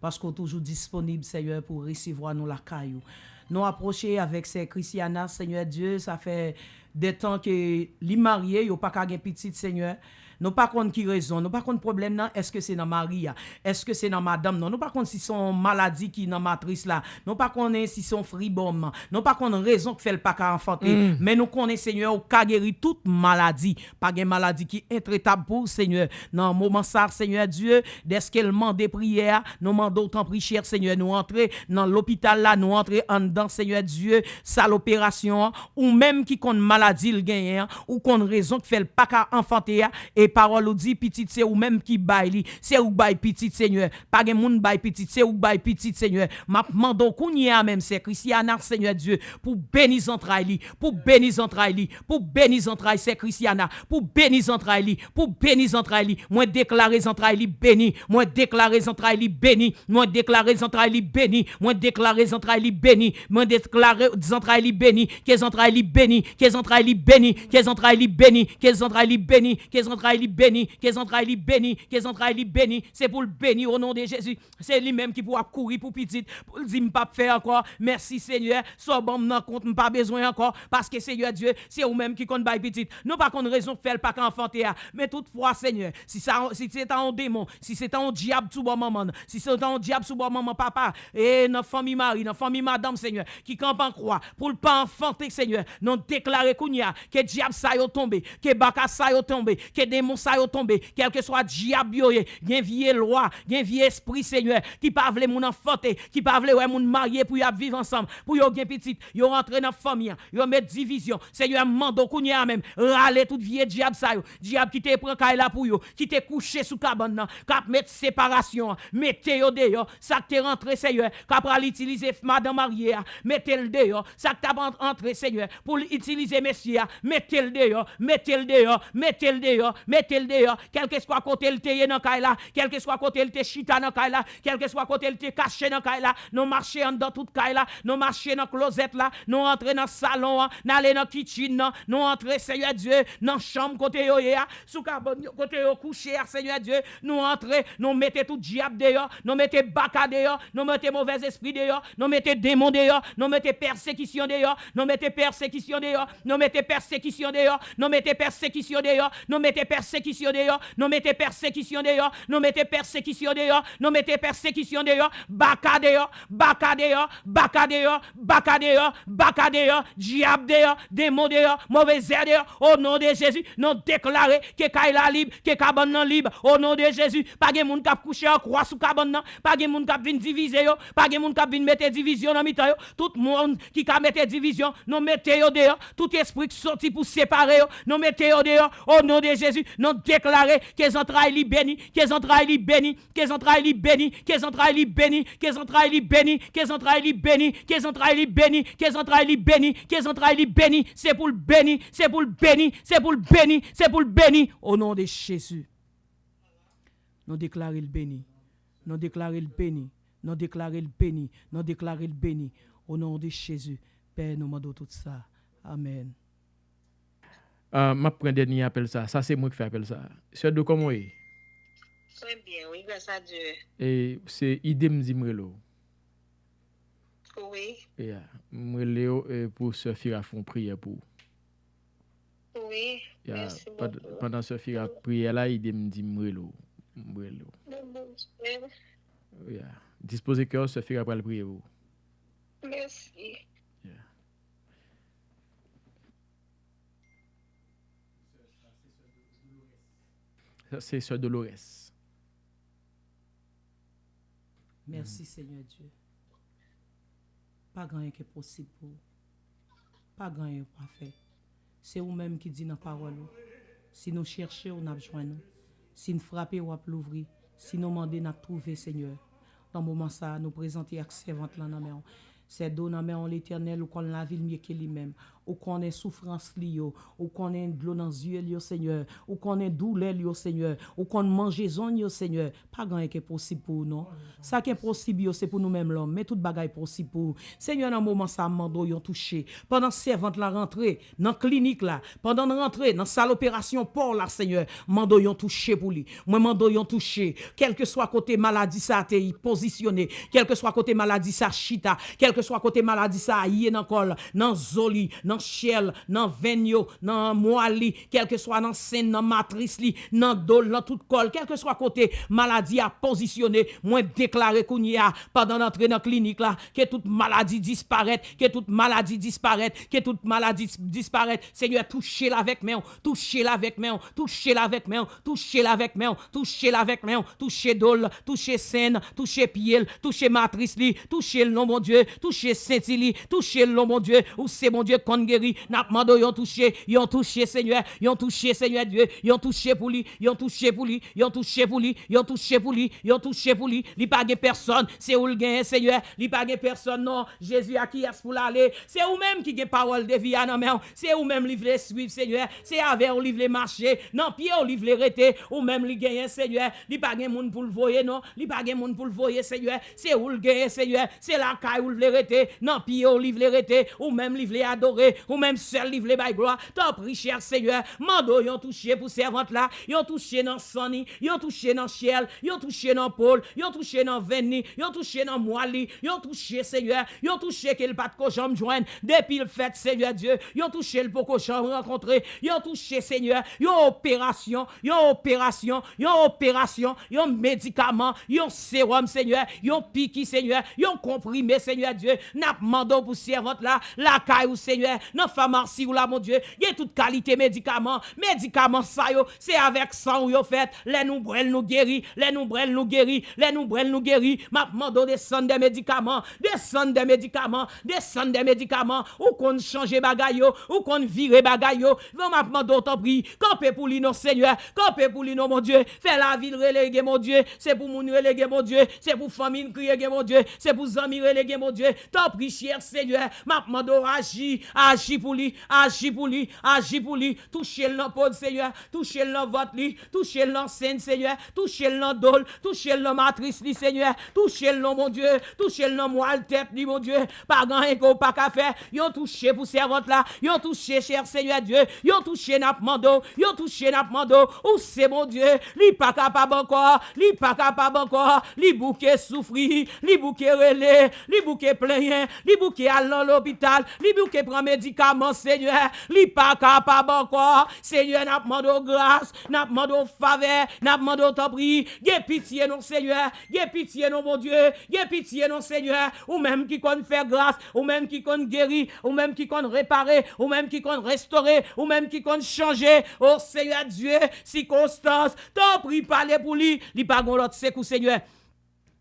Parce qu'on est toujours disponible, Seigneur, pour recevoir nous la caillou. Nous approcher avec ces Christianas, Seigneur Dieu, ça fait des temps que les mariés, ils n'ont pas qu'à gagner petit, Seigneur. Nous pas contre qui raison, nous pas contre problème non, est-ce que c'est dans Maria, est-ce que c'est dans madame non, nous pas contre si son maladie qui dans matrice là, nous pas contre si son fribom, nous pas contre raison que fait le pas qu'à enfanter, mais nous connaissons Seigneur au ka guéri toute maladie, pas une maladie qui est intraitable pour Seigneur. Dans moment ça Seigneur Dieu, dès qu'elle demande prière, nous demandons autant prier cher Seigneur, nous entrer dans l'hôpital là, nous entrer en dedans Seigneur Dieu, ça l'opération ou même qui contre maladie le gagne ou contre raison que fait le pas qu'à enfanter et parole ou dit petit c'est ou même qui baille c'est ou baille petit Seigneur pas gen moun baille petit c'est ou baille petit Seigneur m'a mando kounya même c'est Christiana Seigneur Dieu pour bénir entrailles pour bénir entrailles pour bénir entrailles c'est Christiana pour bénir entrailles pour bénir entrailles moi déclarer entrailles béni moi déclarer entrailles béni moi déclarer entrailles béni moi déclarer entrailles béni moi déclarer entrailles béni qu'elles entrailles béni qu'elles entrailles béni qu'elles entrailles béni qu'elles entrailles béni qu'elles entrailles béni, qu'elles entrailles béni, qu'elles entrailles béni, c'est pour le bénir au nom de Jésus. C'est lui-même qui pourra courir pour petit, pour le dire pas faire encore. Merci Seigneur, soit bon m'en compte pas besoin encore parce que Seigneur Dieu, c'est ou même qui compte bail petit. Non pas qu'on raison faire pas qu'enfanter, mais toutefois Seigneur, si c'est un démon, si c'est un diable sous bon maman, si c'est un diable sous bon maman papa et notre famille Marie, notre famille madame Seigneur, qui campe en croix pour le pas enfanter Seigneur, non déclarer kounya que diable ça yo tombé, que baka ça yo tombé, que démon ça yo tombé, quel que soit diable yo, gen vieux loi, gen vieux esprit Seigneur, qui pas vle moun enfanter, qui pas vle moun marier pour y vivre ensemble, pour yo gen petit, yo rentrer dans famille, yo mettre division. Seigneur mando kounya même, râler tout vieux diable ça yo, diable qui te prend kay là pour yo, qui te couché sous cabane nan, k'ap mettre séparation, mettez yo dehors, ça que te rentré Seigneur, k'ap pral utiliser madame mariée, mettez le dehors, ça que t'a rentré Seigneur, pour utiliser messieurs, mettez le dehors, mettez le dehors, mettez le dehors, mettez le dehors, quel que soit côté le te dans kay là, quel que soit côté le te chita dans kay là, quel que soit côté le te caché dans kay là, nous marcher dans toute kay là, nous marcher dans closet là, nous entrer dans salon, n'aller dans kitchen, nous entrer Seigneur Dieu dans chambre côté yo ya, sous cabane côté yo coucher Seigneur Dieu, nous entrer, nous mettez tout diable dehors, nous mettez baka dehors, nous mettez mauvais esprit dehors, nous mettez démon dehors, nous mettez persécution dehors, nous mettez persécution dehors, nous mettez persécution dehors, nous mettez persécution dehors, nous mettez persécution persécution dehors, nous mettez persécution dehors, nous mettez persécution dehors, nous mettez persécution dehors, baka dehors, baka dehors, baka dehors, baka dehors, baka dehors, diable dehors, démon dehors, mauvais air dehors, au nom de Jésus, nous déclarons que Kaila libre, que cabane libre, au nom de Jésus, pas de monde qui couché en croix sous cabane, pas de monde qui vient diviser, pas de monde qui vient mettre division dans mitan, tout monde qui a mettre division, nous mettez dehors, tout esprit qui sorti pour séparer, nous mettez dehors, au nom de Jésus, nous déclarons que les entrailles li béni, que les entrailles li béni, que les entrailles li béni, que les entrailles li béni, que les entrailles li béni, que les entrailles li béni, que les entrailles li béni, que les entrailles li béni, que les entrailles li béni, c'est pour le béni, c'est pour le béni, c'est pour le béni, c'est pour le béni, au nom de Jésus. Nous déclarons le béni, nous déclarons le béni, nous déclarons le béni, nous déclarons le béni, au nom de Jésus. Père, nous demandons tout ça. Amen. Ma prendre dernier appel ça c'est moi qui fais appel ça. Sœur de comment est? Très bien, oui, grâce à Dieu. Et c'est idem Zimrelo. Oui. Yeah. Mrelo pour Sœur Fira font prière pour. Oui. Yeah. Merci beaucoup. Pendant Sœur Fira prière là, idem Zimrelo. Yeah. Disposez cœur Sœur Fira pour le prier vous. Merci. C'est Sœur Dolores. Merci Seigneur Dieu. Pas grand qui est possible pour vous. Pas grand qui est parfait. C'est vous-même qui dit dans la parole. Si nous cherchons, on a besoin nous. Si nous frappons, on a l'ouvrir. Si nous demandons, on a trouvé Seigneur. Dans le moment ça, nous présenter avec servante là dans main. C'est don dans main l'Éternel ou qu'on la ville mieux que lui-même. Ou qu'on ait souffrance liyo, ou qu'on ait de l'eau dans les yeux, Seigneur, ou qu'on ait douleur, Seigneur, ou qu'on mange zone, Seigneur. Pas grand qui est possible pour nous. Ça qui est possible, c'est pour nous-mêmes l'homme, mais tout bagaille possible pour. Seigneur, dans le moment ça, mando yon touché. Pendant servante la rentrée, dans clinique là, pendant rentrée, dans salle opération port là, Seigneur, mando yon touché pour lui. Moi, mando yon touché. Quel que soit côté maladie ça a été positionné, quel que soit côté maladie ça chita, quel que soit côté maladie ça yé dans col, dans zoli, dans chiel, dans venyo, dans moali, quel que soit dans scène, dans matrice li, dans dol, dans tout col, quel que soit côté maladie a positionné, moi déclaré qu'on y a pendant l'entrée dans clinique là, que toute maladie disparaît, que toute maladie disparaît, que toute maladie disparaît. Seigneur, touchez-la avec main, touchez-la avec main, touchez-la avec main, touchez-la avec main, touchez-la avec main, touchez dol, touchez scène, touchez pied, touchez matrice li, touchez le nom mon Dieu, touchez Saint-Ili, touchez le nom mon Dieu, ou c'est mon Dieu qu'on guéri, n'a demandé yon touché Seigneur, yon touché Seigneur Dieu, yon touché pour lui, yon touché pour lui, yon touché pour lui, yon touché pour lui, yon touché pour lui, li pa gen personne, c'est ou le gain Seigneur, li pa gen personne non, Jésus a qui est pour l'aller, c'est ou même qui gen parole de vie en main, c'est ou même li vle suivre Seigneur, c'est avec ou li vle marcher, non pied ou li vle rete, ou même li gain Seigneur, li pa gen moun pour le voyer non, li pa gen moun pour le voyer Seigneur, c'est ou le gain Seigneur, c'est la caille ou le vle rete, non pied ou li vle rete, ou même li vle adorer, ou même seul livre by gloire, t'en prie cher Seigneur, mando yon touché pour servante là, yon touché dans Sani, yon touché dans Chiel, yon touché dans Paul, yon touché dans Venni, yon touché dans Moali, yon touché Seigneur, yon touché qu'il pas de cochon joindre depuis le fait Seigneur Dieu, yon touché le cochon rencontrer, yon touché Seigneur, yon opération, yon médicament, yon sérum Seigneur, yon piqui Seigneur, yon comprimé Seigneur Dieu, n'a mando pour servante là, la caille Seigneur, non pharmacie ou là mon Dieu, il y a toute qualité médicament ça yo, c'est avec sang yo fait, les nous brel nous guéri, les nous brel nous guéri, les nous brel nous guéri, m'a mando descendre des médicaments, ou qu'on change bagay yo, ou qu'on vire bagay yo, m'a mando t'en prie, camper pour lui non Seigneur, camper pour lui non mon Dieu, faire la ville reléguer mon Dieu, c'est pour moun reléguer mon Dieu, c'est pour famille crier mon Dieu, c'est pour amis reléguer mon Dieu, t'en prie cher Seigneur, m'a mando agis pour lui, touchez le pot Seigneur, touchez le vote li, touchez le scène Seigneur, touchez le dol, touchez le matrice li Seigneur, touchez le mon Dieu, touchez le moelle tête li mon Dieu, pas grand écho pas qu'à faire, yon touché pour servante là, yon touché cher Seigneur Dieu, yon touché n'a mando, ou c'est mon Dieu, li pas capable encore, li bouquet souffri, li bouquet relé, li bouquet plein, li bouquet à l'hôpital, li bouquet prend médicaments, Seigneur, li pas capable encore. Seigneur, n'a demandé grâce, n'a demandé faveur, n'a demandé ton prix. Gè pitié non Seigneur, gè pitié non mon Dieu, gè pitié non Seigneur, ou même qui connaît faire grâce, ou même qui connaît guérir, ou même qui connaît réparer, ou même qui connaît restaurer, ou même qui connaît changer. Oh Seigneur Dieu, circonstance, ton prix parler pour lui, li pas gon l'autre secours Seigneur.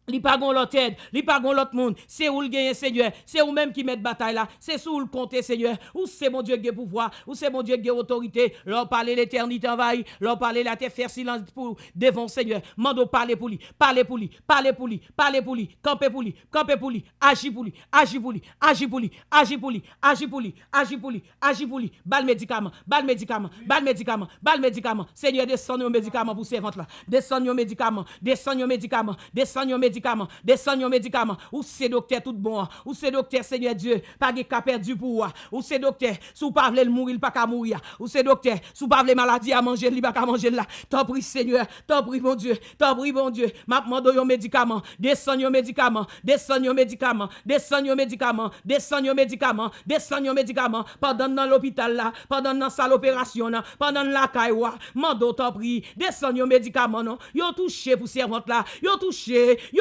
Li pa gon l'autre aide, li pa gon l'autre monde, c'est où le gagne Seigneur, c'est où même qui met bataille là, c'est sous le compter Seigneur, ou c'est mon Dieu qui a pouvoir, ou c'est mon Dieu qui a autorité, leur parler l'éternité envahie, leur parler la terre faire silence pour devant Seigneur, mando parler pour lui, parler pour lui, parler pour lui, parler pour lui, camper pour lui, camper pour lui, agir pour lui, agir pour lui, agir pour lui, agir pour lui, agir pour lui, agir pour lui, agir pour lui, bal médicament, bal médicament, bal médicament, bal médicament, Seigneur descend nos médicaments pour servante là, descend nos médicaments, descend nos médicaments, descend nos médicaments, descend nos médicaments, ou c'est docteur tout bon, ou c'est docteur Seigneur Dieu, pas de cas perdu pour ou c'est docteur, sous pas vle mourir, il pas qu'à mourir, ou c'est docteur, sous pas vle maladie à manger, il pas qu'à manger là, t'en prie Seigneur, t'en prie mon Dieu, t'en prie mon Dieu, m'a demandé un médicament, descend nos médicaments, descend nos médicaments, descend nos médicaments, descend nos médicaments, descend nos médicaments, pendant dans l'hôpital là, pendant dans salle opération là, pendant la caille, mando t'en prie, descend nos médicaments non, yo touché pour servante là, yo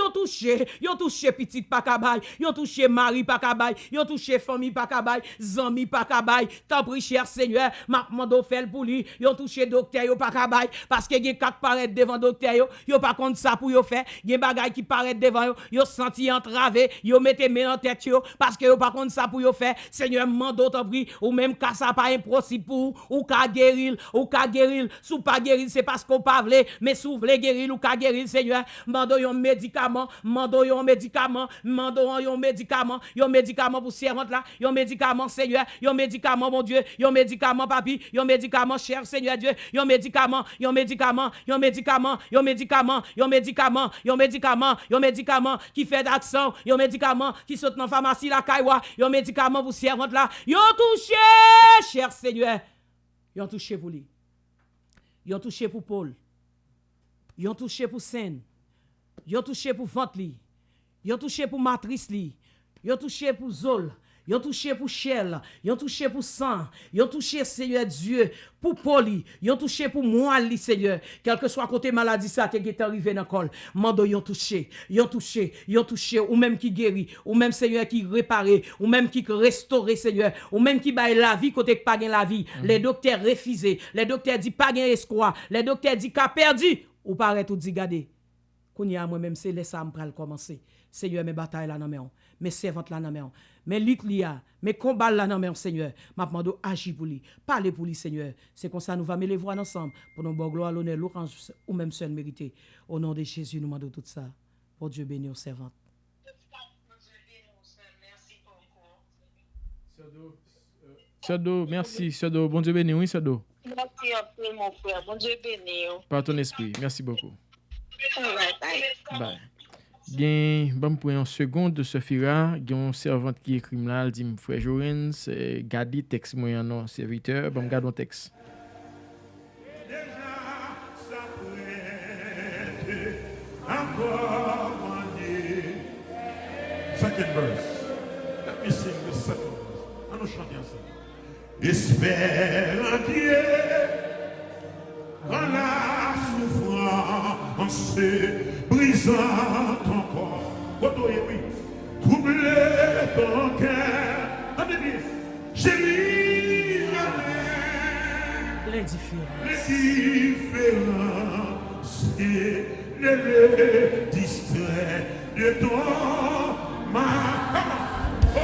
touché petite pa kabay, yo touché mari pa kabay, yo touché famille pa kabay, zami pa kabay, t'en prie cher Seigneur, m'a mando fel pour lui, yo touché docteur yo pa kabay, parce que gen kak paraît devant docteur yo pas compte ça pour yo faire, gen bagay qui paraît devant yo senti entravé, yo mette main en tête yo, parce que yo pas compte ça pour yo faire, Seigneur mando t'en prie, ou même ka ça pas impossible pour ou ka guérir, sous pas guérir c'est parce qu'on pas vle, mais sous vle guérir ou ka guérir Seigneur, mando yon médicament, mando yon médicament pour servante là, yon médicament Seigneur, yon médicament mon Dieu, yon médicament papi, yon médicament cher Seigneur Dieu, yon médicament qui fait d'action, yon médicament qui saute dans pharmacie la kaiwa, yon médicament pour servante là, yon touché cher Seigneur, yon touché pour lui, yon touché pour Paul, yon touché pour Seine, yon touché pour vente li, yon touché pour matrice li, yon touché pour Zol, yon touché pour Shell, yon touché pour sang, yon touché Seigneur Dieu pour Poli, yon touché pour moi li Seigneur, quel que soit côté maladie ça qui est arrivé dans col, mando yon touché, ou même qui guérit, ou même Seigneur qui réparer, ou même qui restaurer Seigneur, ou même qui baille la vie côté pas gain la vie, les docteurs refusé, les docteurs dit pas gain espoir, les docteurs dit qu'a perdu, ou paraît tout dit garder. Kounya moi-même c'est laisse ça me pral commencer. Seigneur mes batailles là dans main, mes servantes là dans main, mes luttes là, mes combats là dans main Seigneur, m'a demandé agir pour lui, parler pour lui Seigneur. C'est comme ça nous va mêler voix ensemble pour nous bon gloire, l'honneur, l'orange ou même seul mérité. Au nom de Jésus nous demandons tout ça. Pour Dieu bénir aux servantes. Sado, merci Sado, bon Dieu béni, oui Sado. Merci à vous mon frère, bon Dieu béni. Par ton esprit, merci beaucoup. Bye. Bien, bon pour une seconde de Sophira, il y a une servante qui écrit là, elle dit frère Jorin, c'est garder texte moi non serviteur, bon garde un texte. Second verse. Let me sing the second verse. I know chanter ensemble. Espère en Dieu quand la souffrance brisant ton corps. Oui. Troubler ton cœur. Attendez bien. J'ai mis l'indifférence et ne le distrait de ton mal. Oh,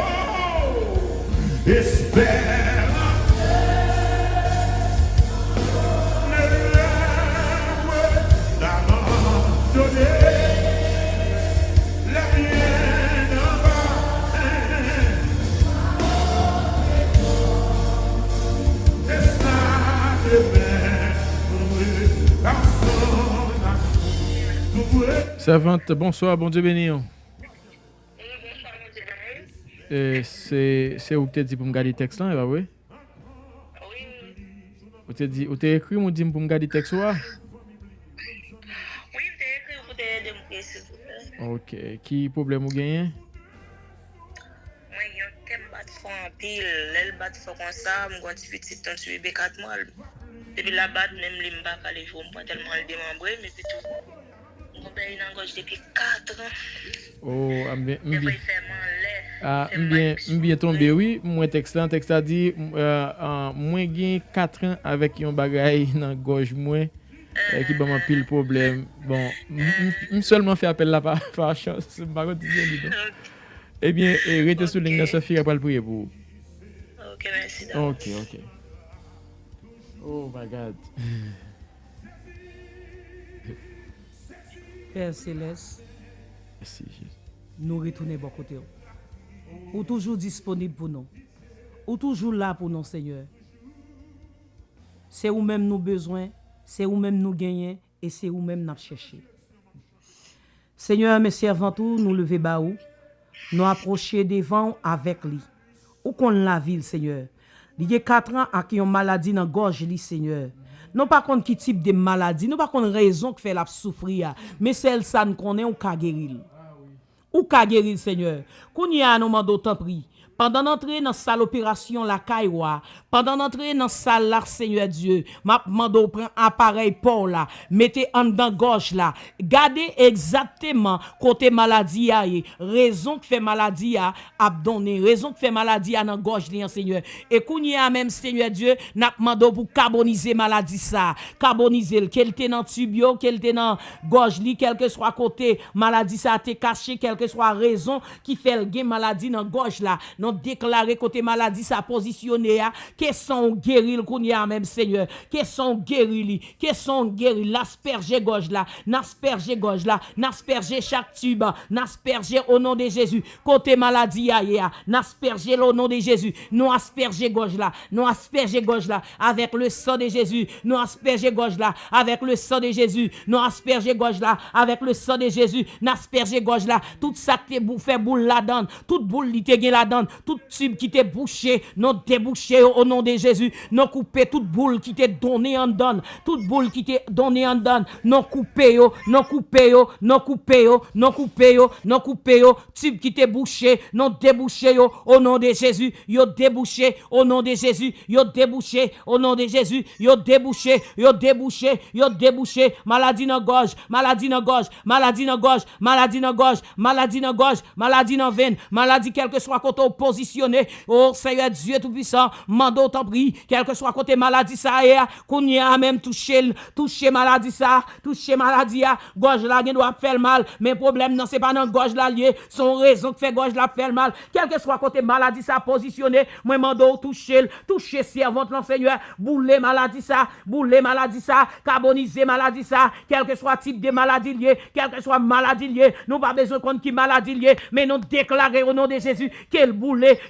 espère. Servante, bonsoir, bon Dieu béni. C'est où tu as dit pour me garder le texte là, bah oui? Oui. Ou tu as écrit ou dit pour me garder le texte là? Oui, j'ai écrit pour t'aider, s'il vous plaît. Ok, qui problème ou gagne? pile. Elle bat fort comme ça, mon petit petit temps sur bébé 4 mois. Depuis la bat même les m'pas aller jouer moi tellement le démembré mais puis tout. Mon père il en gauche depuis 4 ans. Oh, bien tombé oui, moi texte a dit moi gain 4 ans avec un bagay dans gorge moi qui ba pile problème. Bon, seulement fait appel là par chance, pas dire. Eh bien, restez sur ligne Sophie après le prier pour vous. OK, merci. OK. Oh my God. Père Céleste, Merci Jésus. nous retournons bon côté. Ou toujours disponible pour nous. Ou toujours là pour nous, Seigneur. C'est où même nous besoin, c'est où même nous gagnons et c'est où même nous chercher. Seigneur, mes servants, nous lever bas ou, nous approcher devant avec lui. Ou qu'on la ville, Seigneur. Il y a 4 ans à qui ont maladie dans la gorge, li, Seigneur. Non pas contre qui type de maladie, non pas contre raison que fait la souffrir, mais celle ça nous connaît ou ka guérir. Ou ka guérir, Seigneur. Qu'on y a nous mando temps pris. Pendant d'entrer dans salle opération la Kaiwa, pendant d'entrer dans salle là Seigneur Dieu, m'a mando prend appareil pour là, mettez en dans gorge là, gardez exactement côté maladie a, raison que fait maladie a abdomen, raison que fait maladie a dans gorge li Seigneur. Et kounya a même Seigneur Dieu, n'a mando pour carboniser maladie ça, carboniser qu'elle te dans tubio, qu'elle te dans gorge li, quel que soit côté maladie ça te caché, quelle que soit raison qui fait le maladie dans gorge là. Nous déclarer côté maladie ça positionné à que sont guéri kounya même Seigneur que sont guéri que sont guéri l'asperger gorge là n'asperger gorge là n'asperger chaque tube n'asperger au nom de Jésus côté maladie ya n'asperger au nom de Jésus nous asperger gorge là nous asperger gorge là avec le sang de Jésus nous asperger gorge là avec le sang de Jésus nous asperger gorge là avec le sang de Jésus n'asperger gorge là tout ça qui fait boule là-dedans toute boule li te gen là-dedans tout tube qui t'est bouché, non débouché au nom de Jésus, non coupé toute boule qui t'est donné en donne, toute boule qui t'est donné en donne, non coupé yo, non coupé yo, non coupé yo, non coupé yo, non coupé yo, tube qui t'est bouché, non débouché yo au nom de Jésus, yo débouché au nom de Jésus, yo débouché au nom de Jésus, yo débouché, yo débouché, yo débouché, maladie dans gorge, maladie dans gorge, maladie dans gorge, maladie dans gorge, maladie dans gorge, maladie dans veine, maladie quel que soit côté positionné, oh Seigneur Dieu Tout-Puissant, mando t'en prie, quel que soit côté maladie ça est, qu'on y a même touché maladie ça, touché maladie à, gorge là, doit faire mal, mais problème non c'est pas dans gorge là lié, son raison que fait gorge là faire mal, quel que soit côté maladie ça positionné, moi mando toucher servante non Seigneur, bouler maladie ça, carboniser maladie ça, quel que soit type de maladie lié, quel que soit maladie lié, nous pas besoin qu'on qui maladie lié, mais nous déclarer au nom de Jésus quel boulet,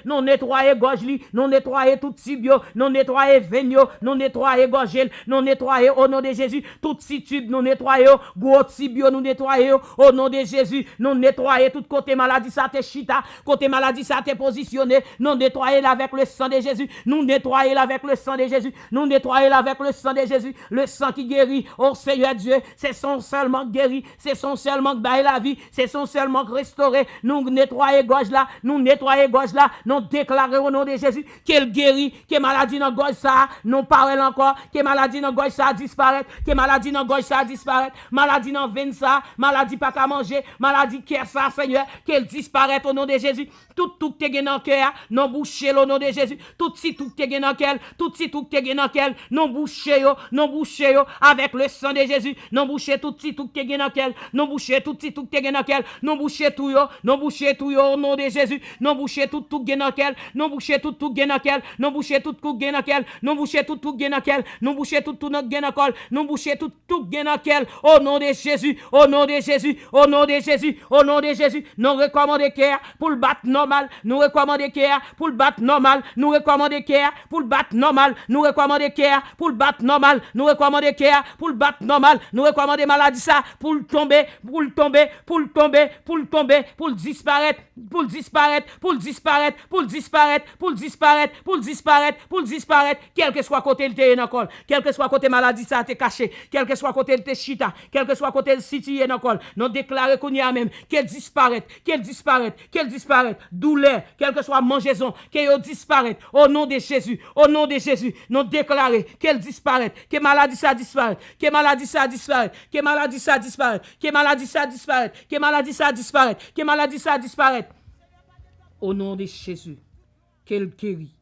non nettoyer gorge li, non nettoyer tout tibio, non nettoyer veine, non nettoyer gorge, non nettoyer au nom de Jésus, tout tube non nettoyer, gros tibio nous nettoyer au nom de Jésus, non nettoyer tout côté maladie ça te chita, côté maladie ça te positionné, non nettoyer avec le sang de Jésus, nous nettoyer avec le sang de Jésus, nous nettoyer avec le sang de Jésus, le sang qui guérit, oh Seigneur Dieu, c'est son seulement guéri, c'est son seulement bail la vie, c'est son seulement restauré, nous nettoyer gorge là, nous déclarer au nom de Jésus qu'elle guérit, que maladie dans gorge ça, non parle encore, que maladie dans gorge ça disparaît, que maladie dans gorge ça disparaît, maladie dans veine ça, maladie pas qu'à manger, maladie cœur ça Seigneur, qu'elle disparaît au nom de Jésus, tout te gen dans cœur, non boucher au nom de Jésus, tout si tout te gen dans cœur, tout si tout te gen dans cœur, non boucher yo avec le sang de Jésus, non boucher tout si tout te gen dans cœur, non boucher tout si tout te gen dans cœur, non boucher tout yo au nom de Jésus, non boucher tout genakel, non boucher tout genakel, non boucher tout genakel, non boucher tout genakel, non boucher tout genakol, non boucher tout genakel, au nom de Jésus, au nom de Jésus, au nom de Jésus, au nom de Jésus, nous recommandons cœur pour le battre normal, nous recommandons cœur pour le battre normal, nous recommandons cœur pour le battre normal, nous recommandons cœur pour le battre normal, nous recommandons cœur pour le battre normal, nous recommandons maladie ça pour le tomber, pour le disparaître pour disparaître, quel que soit côté le te dans col, quel que soit côté maladie ça te caché, quel que soit côté le te chita, quel que soit côté le situé dans col, non déclarer qu'on y a même qu'elle disparaît, douleur, quel que soit mangeaison, qu'elle disparaît au nom de Jésus, non déclarer qu'elle disparaît, que maladie ça disparaît, que maladie ça disparaît, que maladie ça disparaît, que maladie ça disparaît, que maladie ça disparaît, que maladie ça disparaît. Au nom de Jésus, qu'elle guérit,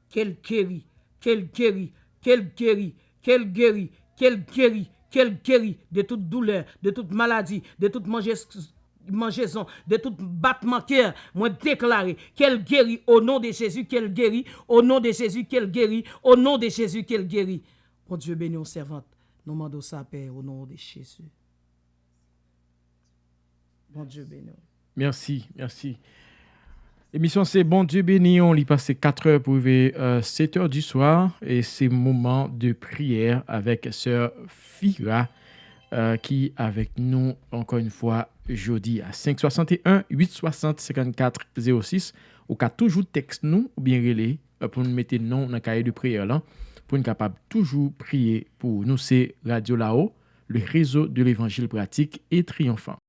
qu'elle guérit, qu'elle guérit, qu'elle guérit, qu'elle guérit, qu'elle guérit, qu'elle guérit de toute douleur, de toute maladie, de toute mangeaison, de tout battement cœur, moi déclarer qu'elle guérit au nom de Jésus, qu'elle guérit, au nom de Jésus, qu'elle guérit, au nom de Jésus, qu'elle guérit. Mon Dieu béni, on servante, nous demandons sa paix au nom de Jésus. Bon Dieu béni. Merci. L'émission c'est Bon Dieu béni, on y passe 4 heures pour arriver 7 heures du soir et c'est moment de prière avec sœur Fira qui avec nous encore une fois jeudi à 561 860 54 06 ou qu'à toujours texte nous ou bien relais pour nous mettre nom dans le cahier de prière là pour nous capable toujours prier pour nous. C'est Radio Là-haut, le réseau de l'évangile pratique et triomphant.